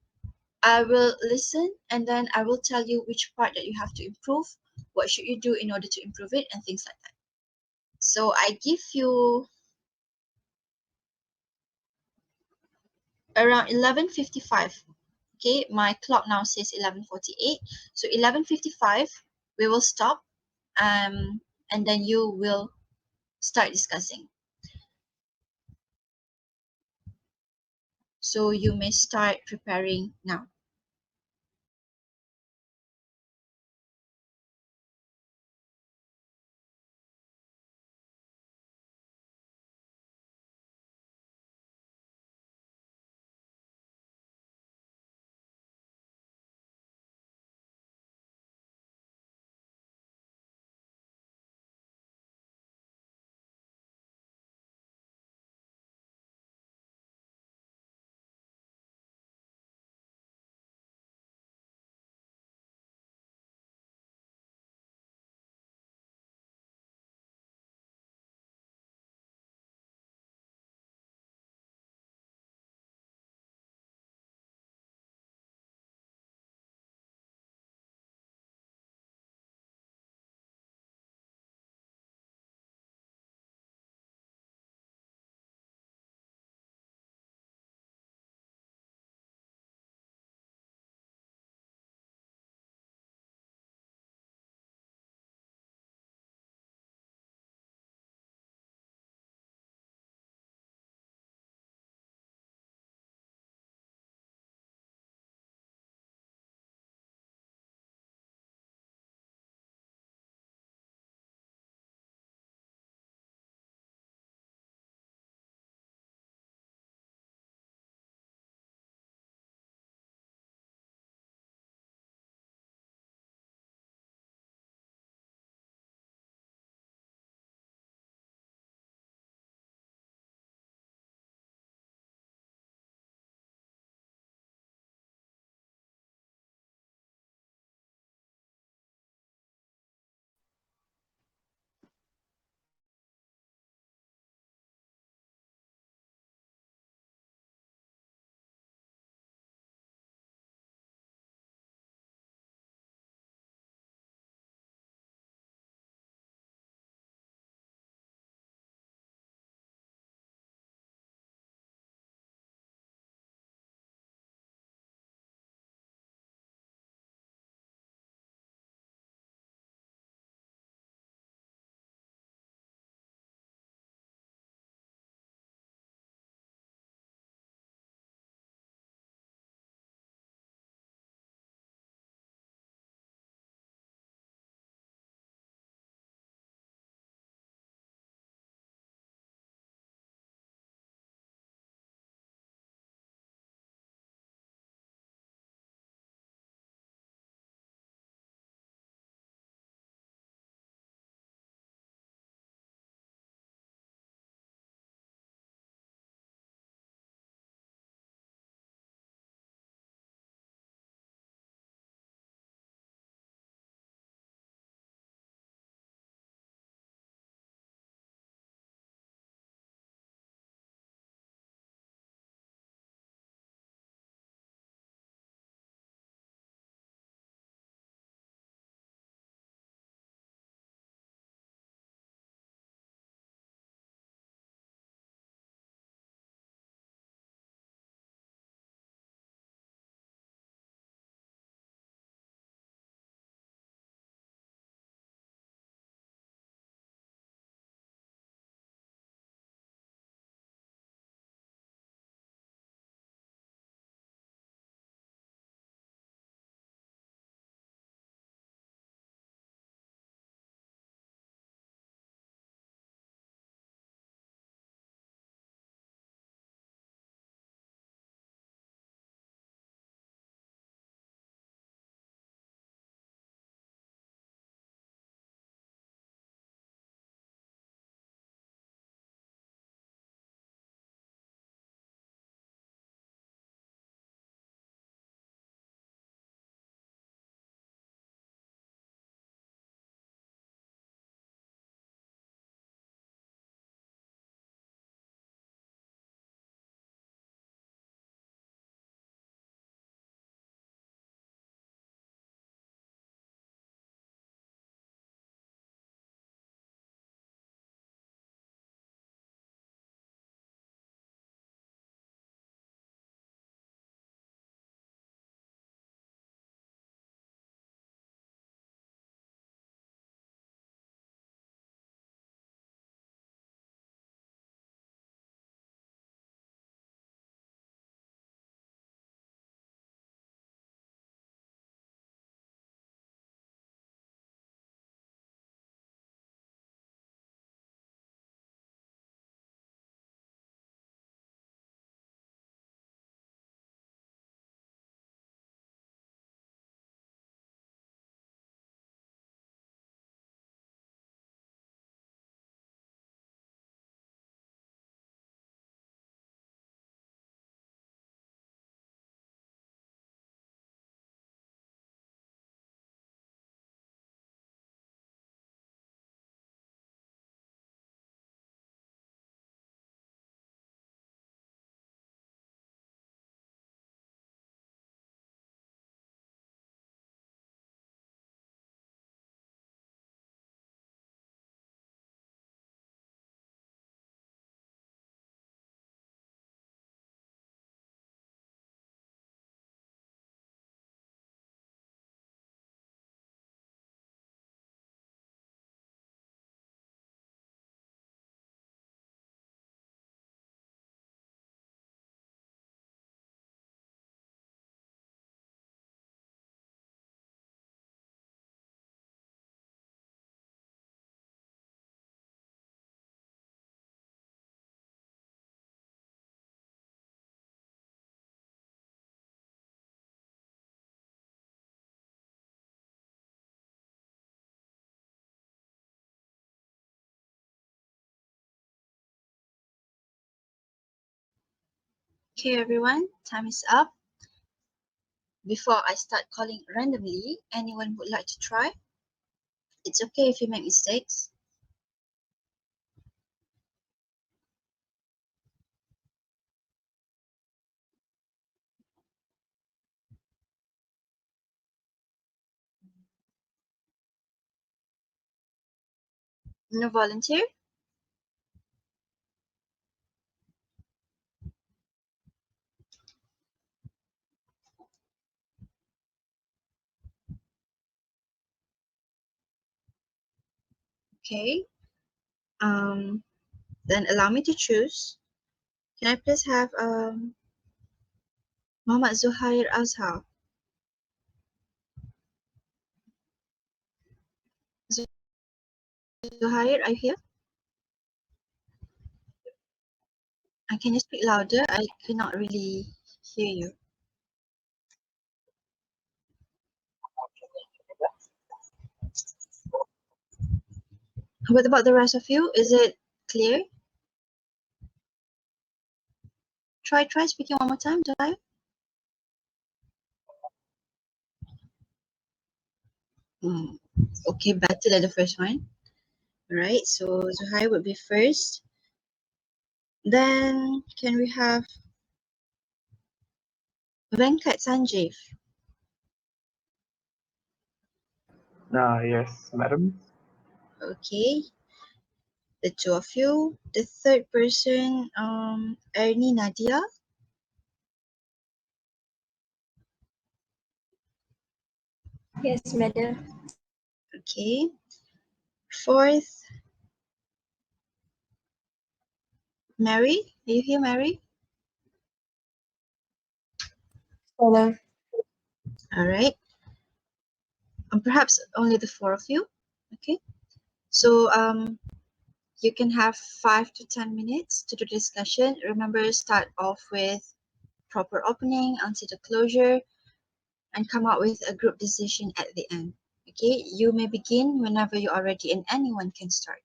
I will listen and then I will tell you which part that you have to improve, what should you do in order to improve it, and things like that. So I give you around 11:55. Okay, my clock now says 11:48. So 11:55, we will stop and then you will start discussing. So you may start preparing now. Okay, everyone, time is up. Before I start calling randomly, anyone would like to try? It's okay if you make mistakes. No volunteer? Okay. Then allow me to choose. Can I please have Muhammad Zuhair Azhar? Zuhair, are you here? Can you speak louder? I cannot really hear you. What about the rest of you? Is it clear? Try speaking one more time, Zuhair. Okay, better than the first one. Alright, so Zuhair would be first. Then can we have Venkat Sanjeev? Yes, madam. Okay, the two of you. The third person, Ernie Nadia. Yes, madam. Okay. Fourth, Mary. Are you here, Mary? Madam. Alright. Perhaps only the four of you. Okay. So you can have 5 to 10 minutes to do discussion. Remember, start off with proper opening until the closure and come up with a group decision at the end. Okay, you may begin whenever you are ready and anyone can start.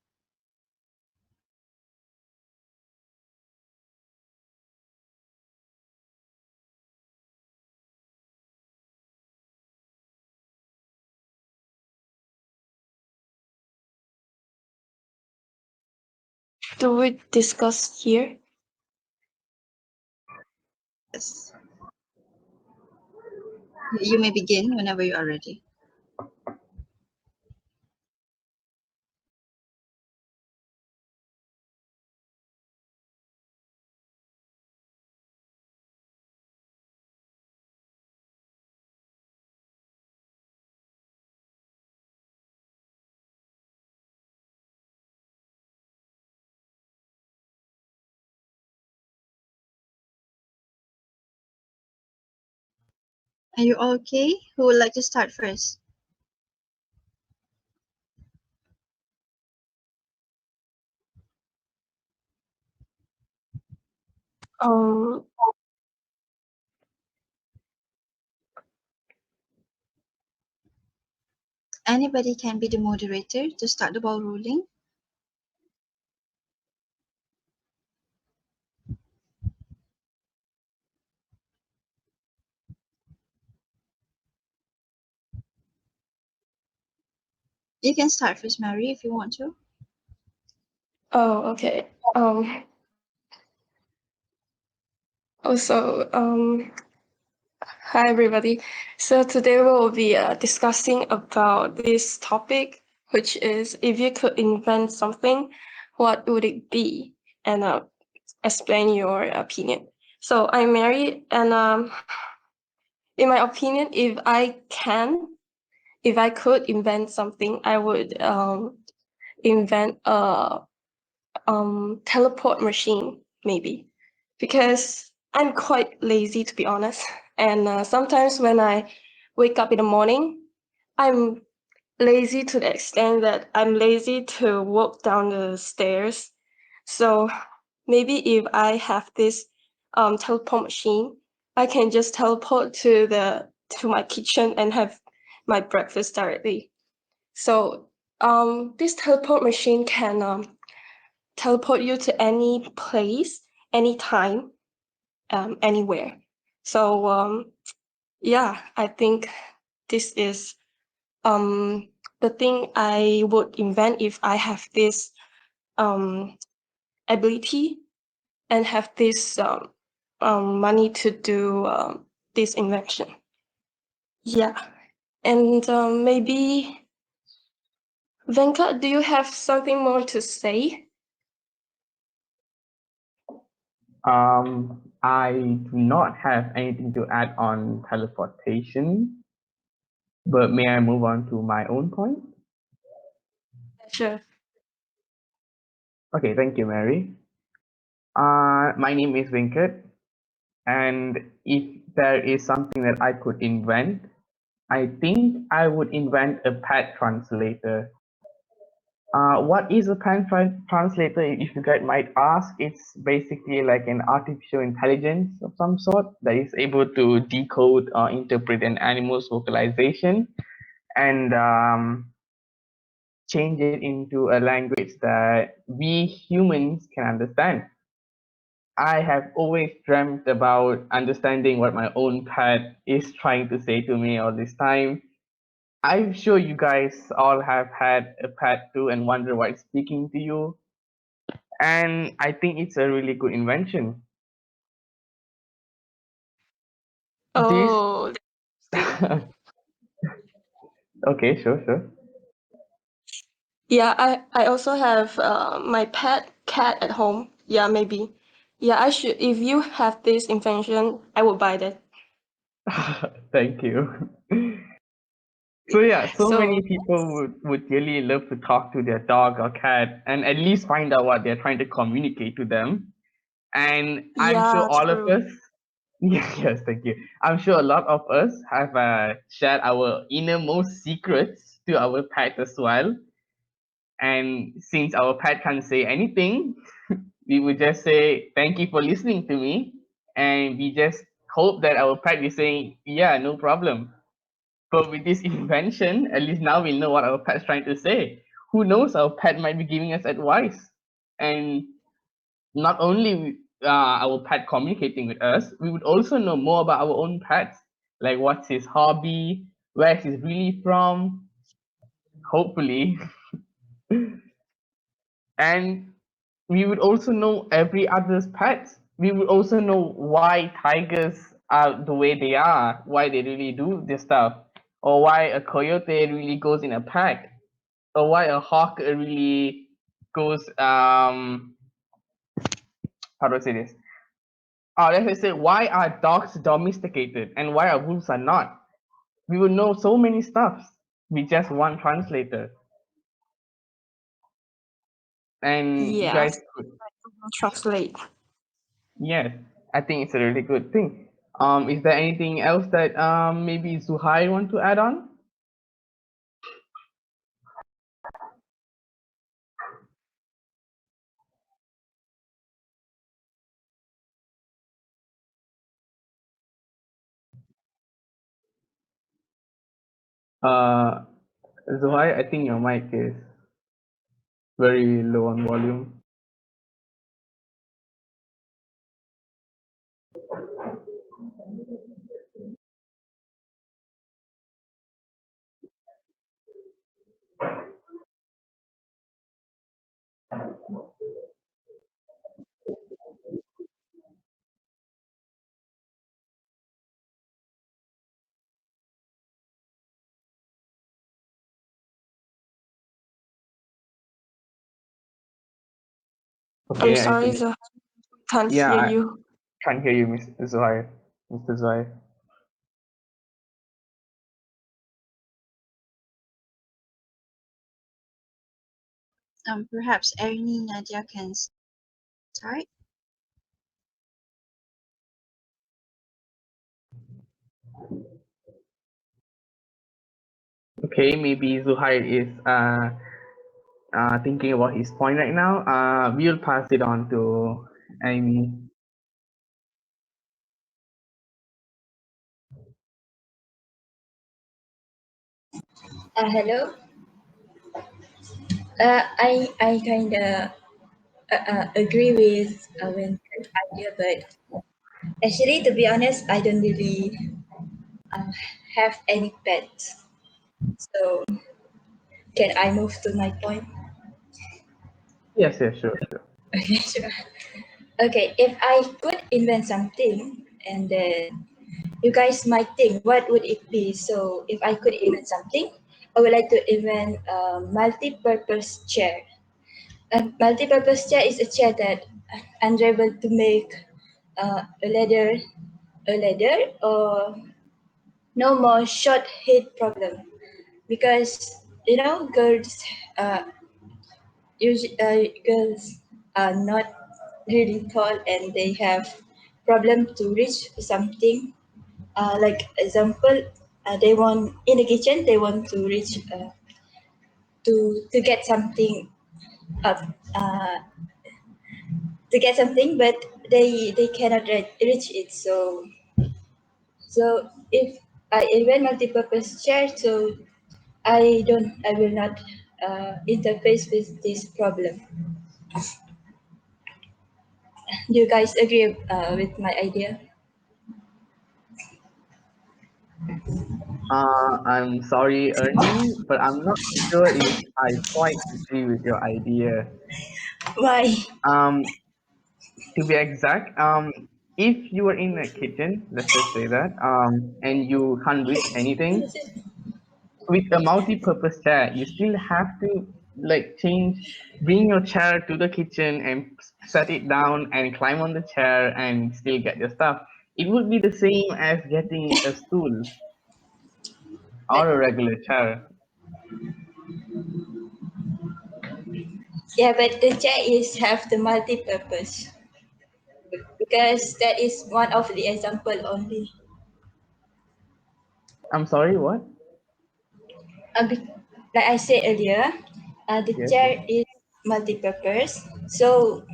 Do we discuss here? Yes. You may begin whenever you are ready. Are you all okay? Who would like to start first? Um, Anybody can be the moderator to start the ball rolling. You can start first, Mary, if you want to. okay. Also, hi everybody. So today we will be discussing about this topic, which is if you could invent something, what would it be? And explain your opinion. So I'm Mary, and in my opinion, if I could invent something, I would invent a teleport machine, maybe, because I'm quite lazy, to be honest. And sometimes when I wake up in the morning, I'm lazy to the extent that I'm lazy to walk down the stairs. So maybe if I have this teleport machine, I can just teleport to my kitchen and have my breakfast directly. So this teleport machine can teleport you to any place, anytime. anywhere. So yeah, I think this is the thing I would invent if I have this ability and have this money to do this invention. Yeah, and maybe Venkat, do you have something more to say? I do not have anything to add on teleportation, but may I move on to my own point? Sure. Okay, thank you, Mary. My name is Venkat, and if there is something that I could invent, I think I would invent a pet translator. What is a pet translator? If you guys might ask, it's basically like an artificial intelligence of some sort that is able to decode or interpret an animal's vocalization and change it into a language that we humans can understand. I have always dreamt about understanding what my own pet is trying to say to me all this time. I'm sure you guys all have had a pet too and wonder why it's speaking to you. And I think it's a really good invention. This Oh, okay, sure. yeah, I also have my pet cat at home. Yeah, maybe. Yeah, I should. If you have this invention, I would buy that. Thank you. So yeah, so So many people would really love to talk to their dog or cat and at least find out what they're trying to communicate to them. And I'm sure yeah, all of true. us, yes, thank you. I'm sure a lot of us have shared our innermost secrets to our pet as well. And since our pet can't say anything, we would just say, thank you for listening to me. And we just hope that our pet is saying, yeah, no problem. But with this invention, at least now we know what our pet's trying to say. Who knows, our pet might be giving us advice. And not only our pet communicating with us, we would also know more about our own pets, like what's his hobby, where he's really from, hopefully. And we would also know every other's pets. We would also know why tigers are the way they are, why they really do this stuff, or why a coyote really goes in a pack, or why a hawk really goes how do I say this? Let's just say, why are dogs domesticated and why are wolves are not? We will know so many stuffs with just one translator. And you Yeah, guys could, translate. yes, I think it's a really good thing. Is there anything else that maybe Zuhair want to add on? Uh, Zuhair, I think your mic is very low on volume. I'm Okay, I sorry, think, so can't yeah, hear I you. can't hear you, Mr. Zuhair. Mr. Zuhair. Perhaps Ernie, Nadia can start. Okay, maybe Zuhair is thinking about his point right now. We'll pass it on to Amy. Hello. I kind of agree with Winter's idea, but Actually, to be honest, I don't really have any pets. So can I move to my point? Yes, yes, sure, sure. Okay, sure. Okay, if I could invent something and then you guys might think, what would it be? So if I could invent something, I would like to invent a multi-purpose chair. A multi-purpose chair is a chair that I'm able to make a ladder, or no more short head problem, because girls girls are not really tall and they have problem to reach something. Like example, they want in the kitchen, they want to reach to get something up, to get something, but they cannot reach it. So if I invent multi-purpose chair, so I will not interface with this problem. Do you guys agree with my idea? I'm sorry, Ernie, but I'm not sure if I quite agree with your idea. Why? Um, to be exact, if you were in a kitchen, let's just say that, and you can't reach anything, with a multi-purpose chair, you still have to like bring your chair to the kitchen and set it down and climb on the chair and still get your stuff. It would be the same as getting a stool But or a regular chair. yeah, but the chair is have the multi-purpose, because that is one of the example only. I'm sorry, what? Like I said earlier, the Yes, yes. chair is multi-purpose. So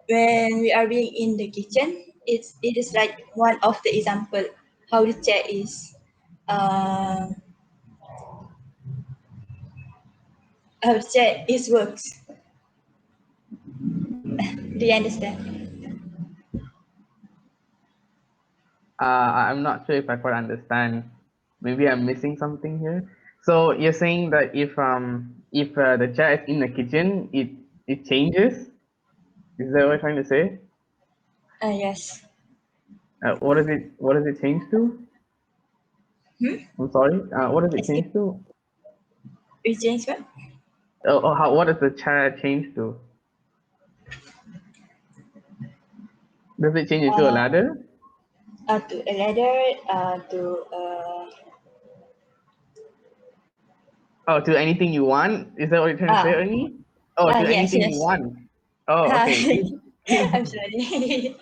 when we are being in the kitchen, it is like one of the example how the chair is, uh, how the chair is works. Do you understand? I'm not sure if I quite understand. Maybe I'm missing something here. So you're saying that if the chair is in the kitchen, it changes. Is that what you're trying to say? Yes. What does it change to? Hmm? I'm sorry. What does it Excuse, change to? we change what? What does the chair change to? Does it change into a Uh, ladder? to a ladder, Oh, to anything you want? Is that what you're trying to say, uh, Ernie? Oh, to yes, anything you yes. want. Oh, okay. I'm sorry.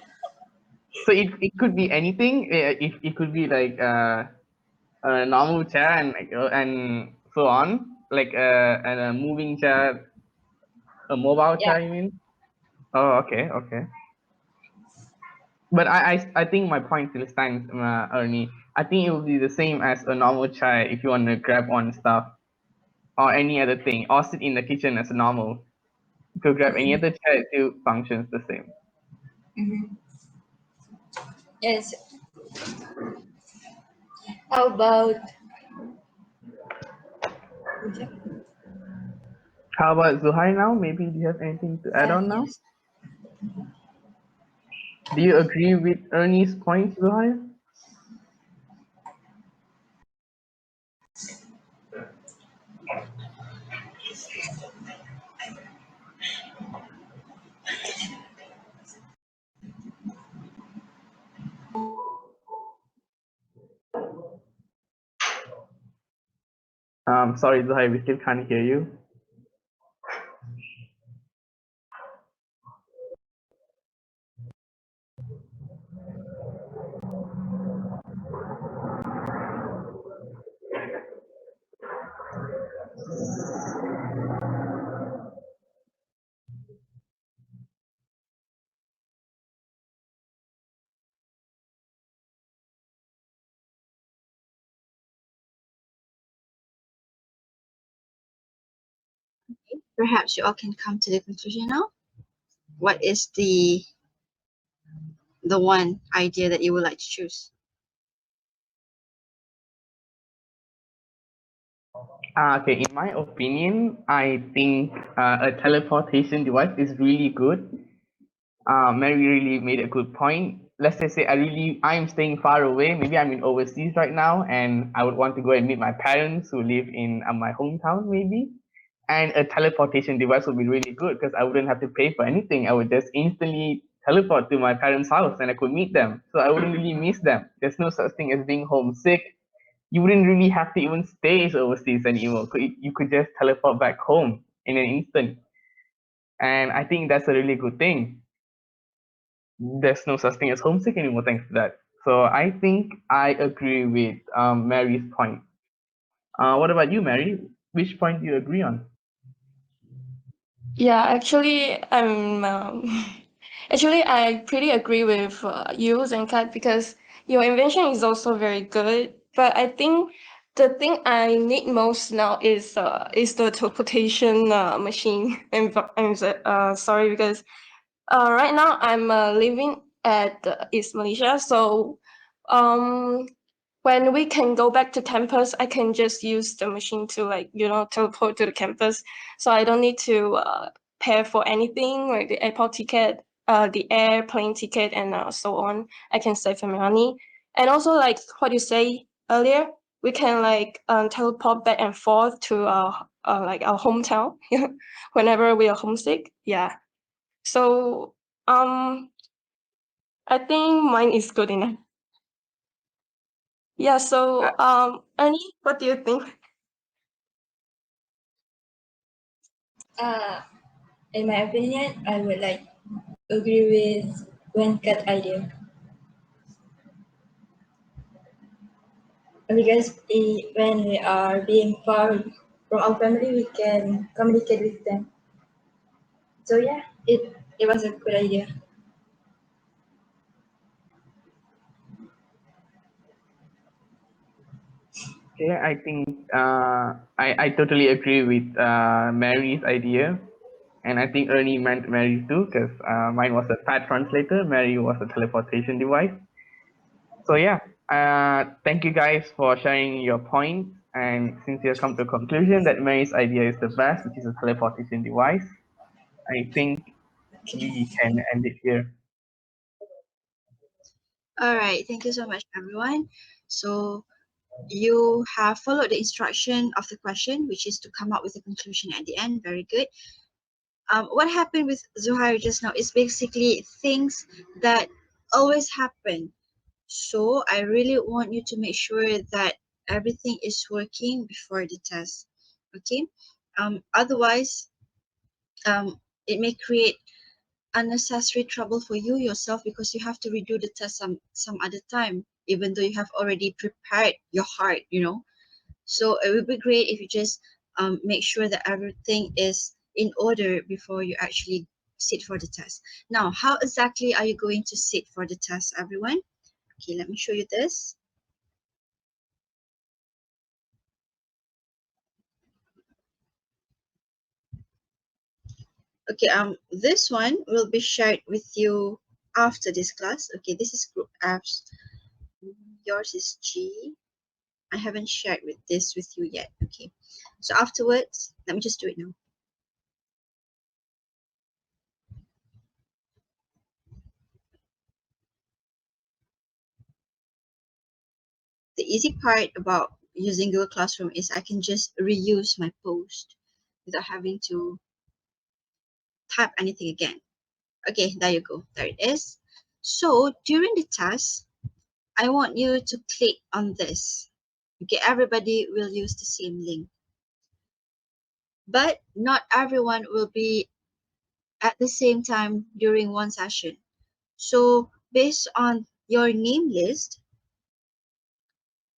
So it could be anything. It could be like a normal chair and so on, like and a moving chair, a mobile Yeah. chair. You mean? Oh, okay, okay. But I think my point still stands, Ernie. I think it will be the same as a normal chair if you want to grab on stuff or any other thing, or sit in the kitchen as a normal. To grab any other chair, it still functions the same. Mhm. Yes. How about How about Zuhair now? Maybe do you have anything to add on now? yes. Do you agree with Ernie's points, Zuhair? Sorry, Zuhair, we still can't hear you. Perhaps you all can come to the conclusion now. What is the the one idea that you would like to choose? Okay, in my opinion, I think a teleportation device is really good. Mary really made a good point. Let's just say I'm staying far away. Maybe I'm in overseas right now, and I would want to go and meet my parents who live in my hometown, maybe. And a teleportation device would be really good because I wouldn't have to pay for anything. I would just instantly teleport to my parents' house and I could meet them. So I wouldn't really miss them. There's no such thing as being homesick. You wouldn't really have to even stay overseas anymore. You could just teleport back home in an instant. And I think that's a really good thing. There's no such thing as homesick anymore thanks to that. So I think I agree with Mary's point. What about you, Mary? Which point do you agree on? Yeah, actually, actually I pretty agree with you, Zenkat, because your invention is also very good. But I think the thing I need most now is the teleportation machine. Sorry because right now I'm living at East Malaysia, so um when we can go back to campus, I can just use the machine to teleport to the campus, so I don't need to pay for anything like the airport ticket, the airplane ticket, and so on. I can save some money, and also like what you say earlier, we can teleport back and forth to our hometown whenever we are homesick. Yeah. So I think mine is good enough. Yeah. Uh, So Annie, what do you think? Uh, in my opinion, I would like agree with one cut idea because when we are being far from our family, we can communicate with them. So yeah, it was a good idea. yeah, I think I totally agree with Mary's idea. And I think Ernie meant Mary too, because mine was a pad translator, Mary was a teleportation device. So yeah, thank you guys for sharing your points. And since you have come to a conclusion that Mary's idea is the best, which is a teleportation device, I think we can end it here. All right, thank you so much, everyone. So you have followed the instruction of the question, which is to come up with a conclusion at the end. Very good. What happened with Zuhair just now is basically things that always happen. So I really want you to make sure that everything is working before the test. Okay. Otherwise, it may create unnecessary trouble for you yourself because you have to redo the test some other time, even though you have already prepared your heart. So it would be great if you just make sure that everything is in order before you actually sit for the test. Now, how exactly are you going to sit for the test, everyone? Okay, let me show you this. Okay, this one will be shared with you after this class. Okay, this is group apps. Yours is G. I haven't shared with this with you yet. Okay, so afterwards, let me just do it now. The easy part about using Google Classroom is I can just reuse my post without having to type anything again. Okay, there you go. There it is. So during the test, I want you to click on this. Okay, everybody will use the same link. But not everyone will be at the same time during one session. So based on your name list,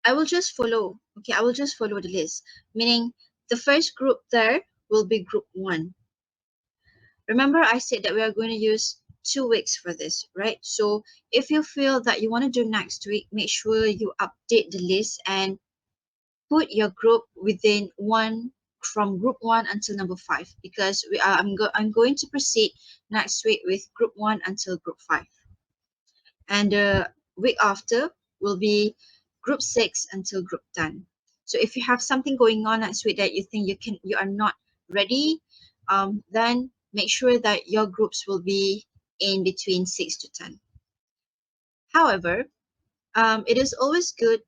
I will just follow. Okay, I will just follow the list. Meaning the first group there will be group 1. Remember I said that we are going to use 2 weeks for this, right? So if you feel that you want to do next week, make sure you update the list and put your group within one from group 1 until number 5 because I'm going to proceed next week with group 1 until group 5. and the week after will be group 6 until group 10. So if you have something going on next week that you think you are not ready, then make sure that your groups will be in between 6 to 10. However, it is always good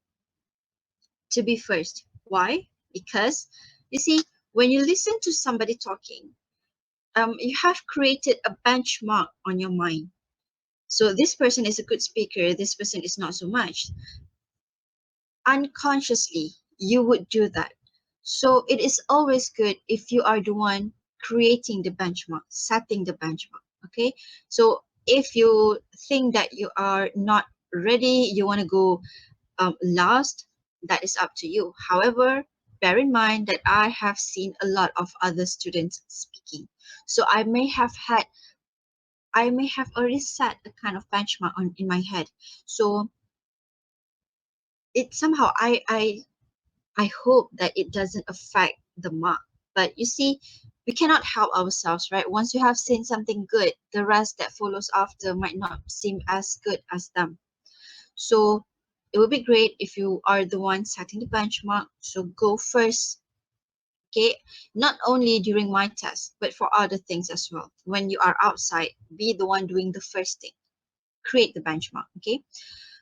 to be first. Why? Because you see, when you listen to somebody talking, you have created a benchmark on your mind. So this person is a good speaker, this person is not so much. Unconsciously, you would do that. So it is always good if you are the one creating the benchmark, setting the benchmark. Okay. So if you think that you are not ready, you want to go last, that is up to you. However, bear in mind that I have seen a lot of other students speaking. So I may have already set a kind of benchmark in my head. So it somehow I hope that it doesn't affect the mark. But you see, we cannot help ourselves, right? Once you have seen something good, the rest that follows after might not seem as good as them. So it would be great if you are the one setting the benchmark. So go first, okay? Not only during my test, but for other things as well. When you are outside, be the one doing the first thing. Create the benchmark, okay?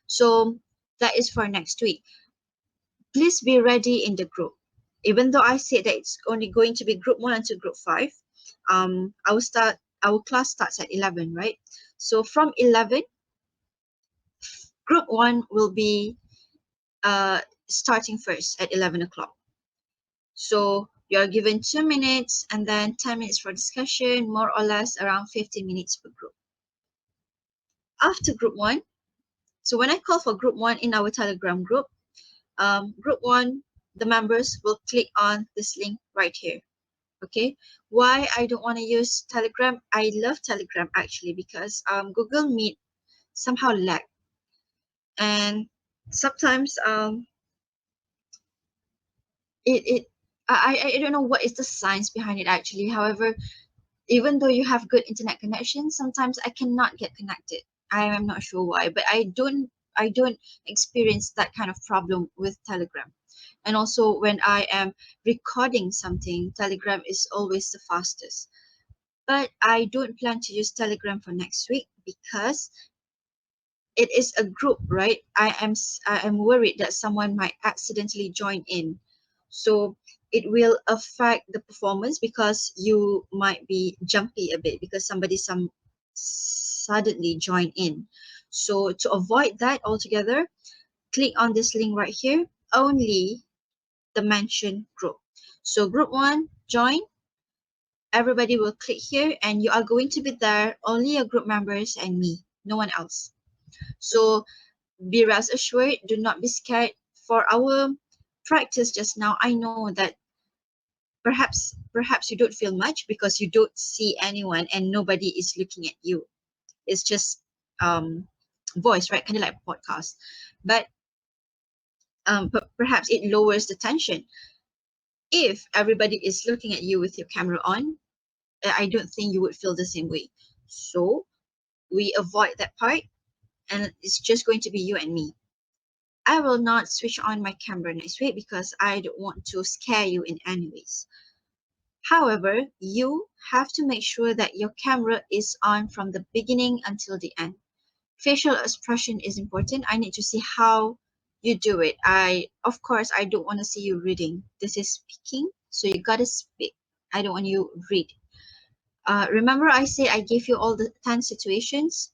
So that is for next week. Please be ready in the group. Even though I said that it's only going to be group 1 until group 5, our class starts at 11, right? So from 11, group 1 will be starting first at 11 o'clock. So you are given 2 minutes and then 10 minutes for discussion, more or less around 15 minutes per group. After group 1, so when I call for group 1 in our Telegram group, group 1, the members will click on this link right here. Okay, why I don't want to use Telegram? I love Telegram actually because Google Meet somehow lag, and sometimes it I don't know what is the science behind it actually. However, even though you have good internet connection, sometimes I cannot get connected. I am not sure why, but I don't experience that kind of problem with Telegram. And also when I am recording something, Telegram is always the fastest. But I don't plan to use Telegram for next week because it is a group, right? I am worried that someone might accidentally join in. So it will affect the performance because you might be jumpy a bit because somebody suddenly join in. So to avoid that altogether, click on this link right here, only the mentioned group. So group 1, join. Everybody will click here and you are going to be there, only your group members and me, no one else. So be rest assured, do not be scared. For our practice just now, I know that perhaps you don't feel much because you don't see anyone and nobody is looking at you. It's just voice, right? Kind of like a podcast. But perhaps it lowers the tension. If everybody is looking at you with your camera on, I don't think you would feel the same way. So we avoid that part and it's just going to be you and me. I will not switch on my camera next week because I don't want to scare you in any ways. However, you have to make sure that your camera is on from the beginning until the end. Facial expression is important. I need to see how you do it. Of course, I don't want to see you reading. This is speaking, so you gotta speak. I don't want you read. Remember I said I gave you all the 10 situations?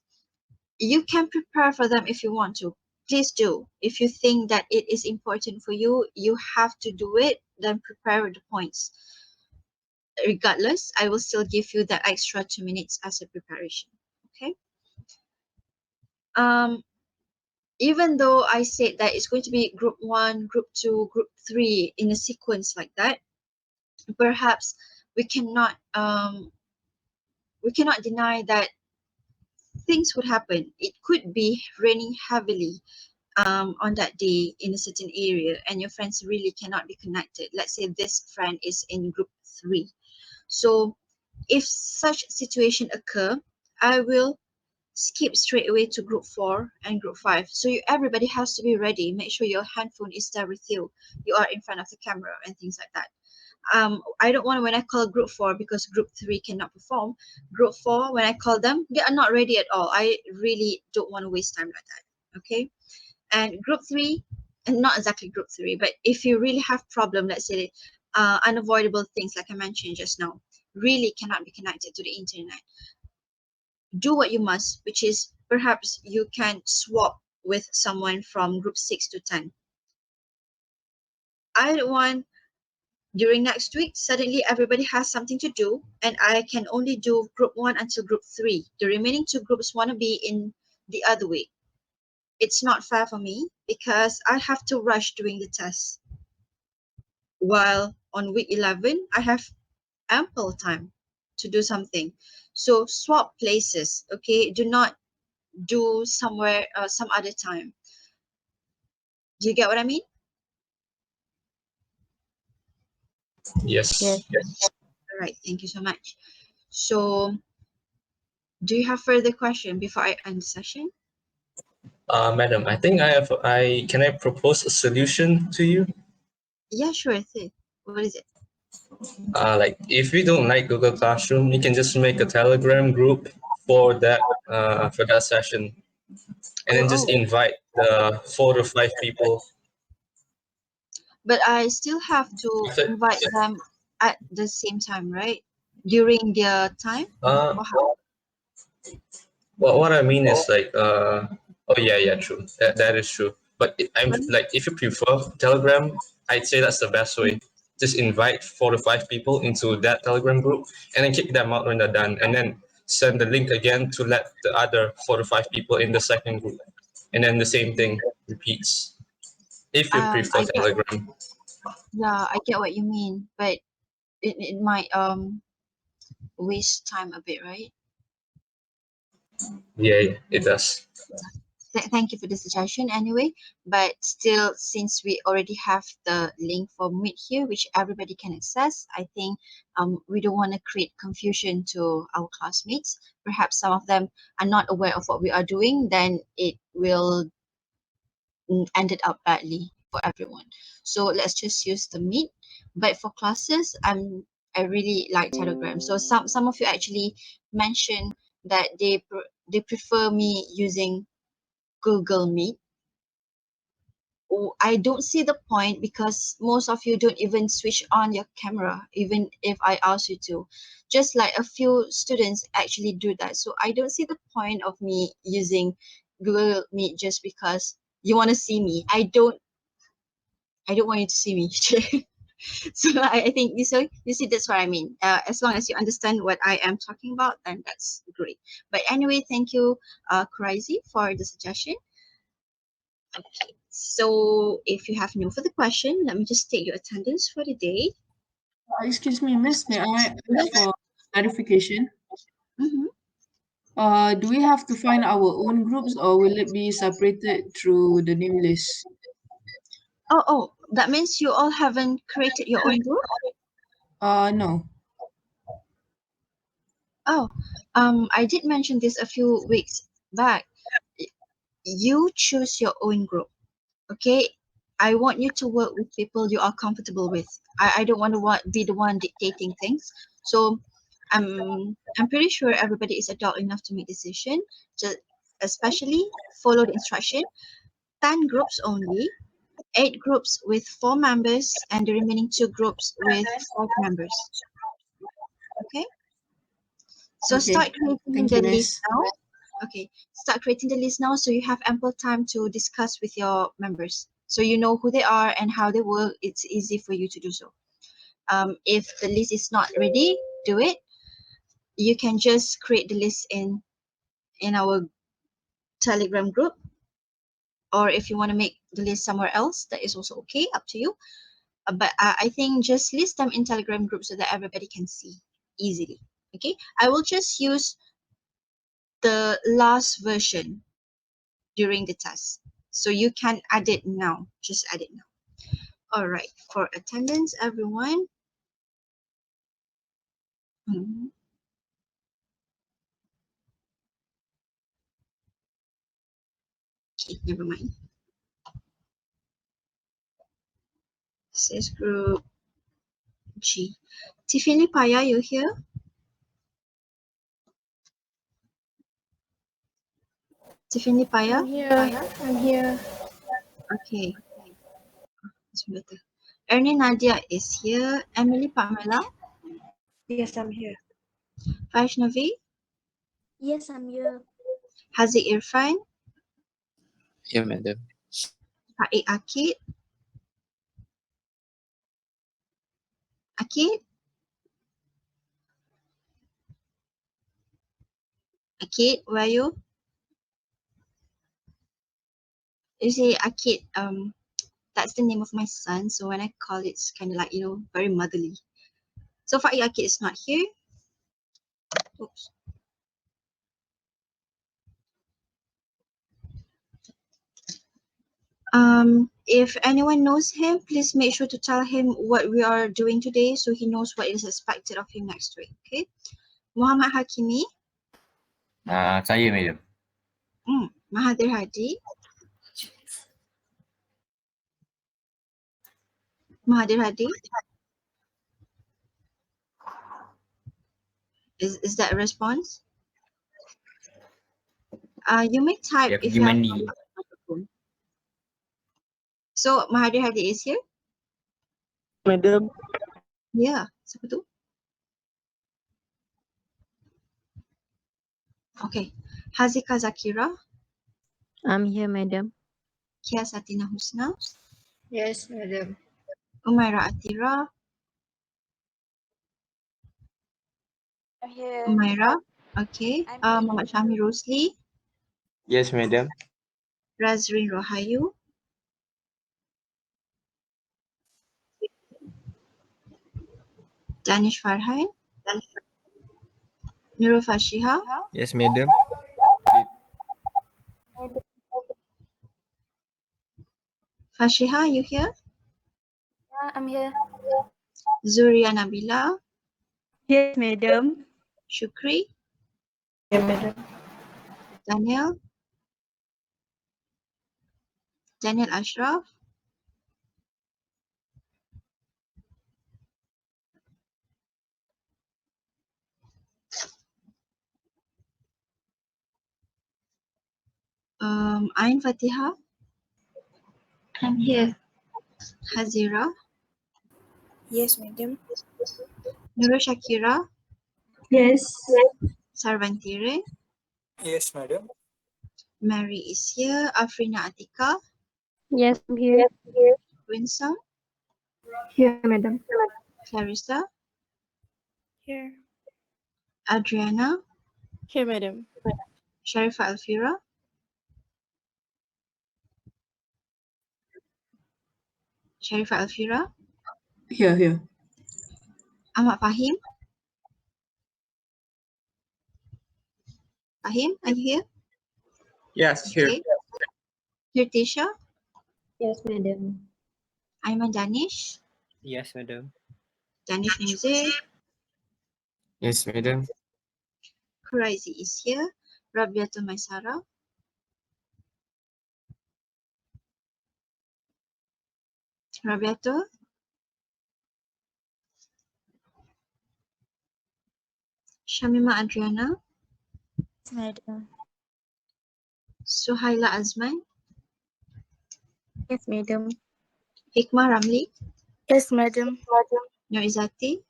You can prepare for them if you want to. Please do. If you think that it is important for you, you have to do it, then prepare the points. Regardless, I will still give you that extra 2 minutes as a preparation. Okay. Um, Even though I said that it's going to be group 1, group 2, group 3 in a sequence like that, perhaps we cannot deny that things would happen. It could be raining heavily on that day in a certain area and your friends really cannot be connected. Let's say this friend is in group 3. So if such situation occur, I will skip straight away to group 4 and group 5. So everybody has to be ready. Make sure your handphone is there with you. You are in front of the camera and things like that. I don't want when I call group 4 because group 3 cannot perform. Group 4, when I call them, they are not ready at all. I really don't want to waste time like that. Okay. And group 3, and not exactly group 3, but if you really have problem, let's say unavoidable things like I mentioned just now, really cannot be connected to the internet, do what you must, which is perhaps you can swap with someone from group 6 to 10. I don't want during next week, suddenly everybody has something to do, and I can only do group 1 until group 3. The remaining 2 groups want to be in the other week. It's not fair for me because I have to rush doing the test. While on week 11, I have ample time to do something. So swap places, okay? Do not do somewhere some other time. Do you get what I mean? Yes. All right, thank you so much. So do you have further question before I end the session? Madam, I think can I propose a solution to you? Yeah, sure thing. What is it? Like if we don't like Google Classroom, you can just make a Telegram group for that session, and then just Oh, invite the 4 to 5 people. but I still have to After- invite them at the same time, right? During their time? Uh, Or how? well, what I mean is like, oh yeah, true. That is true. But I'm Right? like, if you prefer Telegram, I'd say that's the best way. Just invite 4 to 5 people into that Telegram group, and then kick them out when they're done, and then send the link again to let the other 4 to 5 people in the second group, and then the same thing repeats. If you prefer I get, Telegram, yeah, I get what you mean, but it might waste time a bit, right? yeah, it does. Thank you for the suggestion anyway, but still, since we already have the link for Meet here, which everybody can access, I think we don't want to create confusion to our classmates. Perhaps some of them are not aware of what we are doing, then it will end it up badly for everyone. So let's just use the Meet. But for classes, I really like Telegram. So some of you actually mentioned that they prefer me using Google Meet. I don't see the point because most of you don't even switch on your camera, even if I ask you to. Just like a few students actually do that. So I don't see the point of me using Google Meet just because you want to see me. I don't want you to see me. So I think you see that's what I mean. As long as you understand what I am talking about, then that's great. But anyway, thank you, Crazy, for the suggestion. Okay, so if you have no further question, let me just take your attendance for the day. Excuse me, miss, may I ask for clarification? Mm-hmm. Do we have to find our own groups or will it be separated through the name list? Oh, that means you all haven't created your own group? No. Oh, I did mention this a few weeks back. You choose your own group, okay? I want you to work with people you are comfortable with. I don't want to be the one dictating things. So I'm pretty sure everybody is adult enough to make decision. Just especially follow the instruction. 10 groups only, 8 groups with 4 members, and the remaining 2 groups with 5 members. Okay? So Okay. start creating Thank the you, list miss. now. Okay, start creating the list now so you have ample time to discuss with your members. So you know who they are and how they work. It's easy for you to do so. If the list is not ready, do it. You can just create the list in our Telegram group, or if you want to make the list somewhere else, that is also okay. Up to you. But I think just list them in Telegram group so that everybody can see easily. Okay, I will just use the last version during the test. So you can add it now. Just add it now. All right. For attendance, everyone. Mhm. Okay, never mind. This is group G. Tiffany Paya, you here? Tiffany Paya? I'm here. Okay, it's better. Ernie Nadia is here. Emily Pamela? Yes, I'm here. Vaishnavi? Yes, I'm here. Haziq Irfan? Yeah, madam. Faik Akid? Akid? Akid, where are you? You see, Akid, that's the name of my son, so when I call it's kind of like, very motherly. So Faik Akid is not here. Oops. If anyone knows him, please make sure to tell him what we are doing today so he knows what is expected of him next week. Okay. Muhammad Hakimi, Saya, madam. Mahathir Hadi, Mahathir Hadi. Is that a response? You may type Dia if pergi you have mandi. microphone. So Mahathir Hadi is here? Madam. Yeah, siapa tu? Okay. Hazika Zakira, I'm here, madam. Kia Satina Husna, Yes, madam. Umaira Atira, I'm here. Umaira. Okay. Muhammad Syahmi Rosli, Yes, madam. Razrin Rohayu, Danish Farhan, Nurul Fashiha, Yes, madam. Fashiha, you here? I'm here. Zuria Nabila, Yes, madam. Shukri, Yeah, madam. Daniel Ashraf, Ain Fatiha, I'm here. Hazira, Yes, madam. Nurul Shakira, Yes. Sarvantire, Yes, madam. Mary is here, Afrina Atika, Yes, I'm here. Winsome, Here, madam. Clarissa, Here. Adriana, Here, madam. Sharifa Alfira, Here. Ahmad Fahim. Fahim, are you here? Yes, here. Okay. Hirtisha, Yes, madam. Aiman Danish, Yes, madam. Danish Muze, Yes, madam. Kuraizi is here, Rabiatul Maisara, Rabiatul, Shamima Adriana, Yes, madam. Suhaila Azman, Yes, madam. Hikmah Ramli, Yes, madam. Noizati,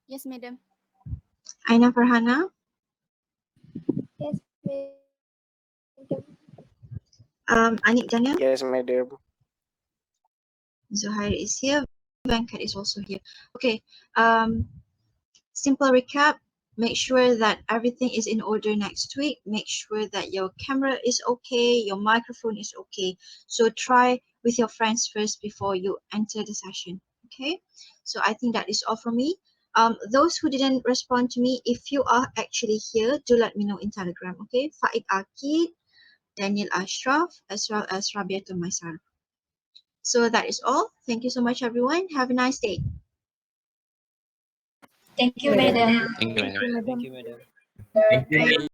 Yes, madam. Aina Farhana, Yes, madam. Anik Daniel, Yes, madam. Zuhair is here, Venkat is also here. Okay, simple recap. Make sure that everything is in order next week. Make sure that your camera is okay, your microphone is okay. So try with your friends first before you enter the session. Okay, so I think that is all from me. Those who didn't respond to me, if you are actually here, do let me know in Telegram. Okay, Faik Akid, Daniel Ashraf, as well as Rabiatul Maisar. So that is all. Thank you so much, everyone. Have a nice day. Thank you, madam. Thank you, madam. Madam. Thank you, madam. Thank you.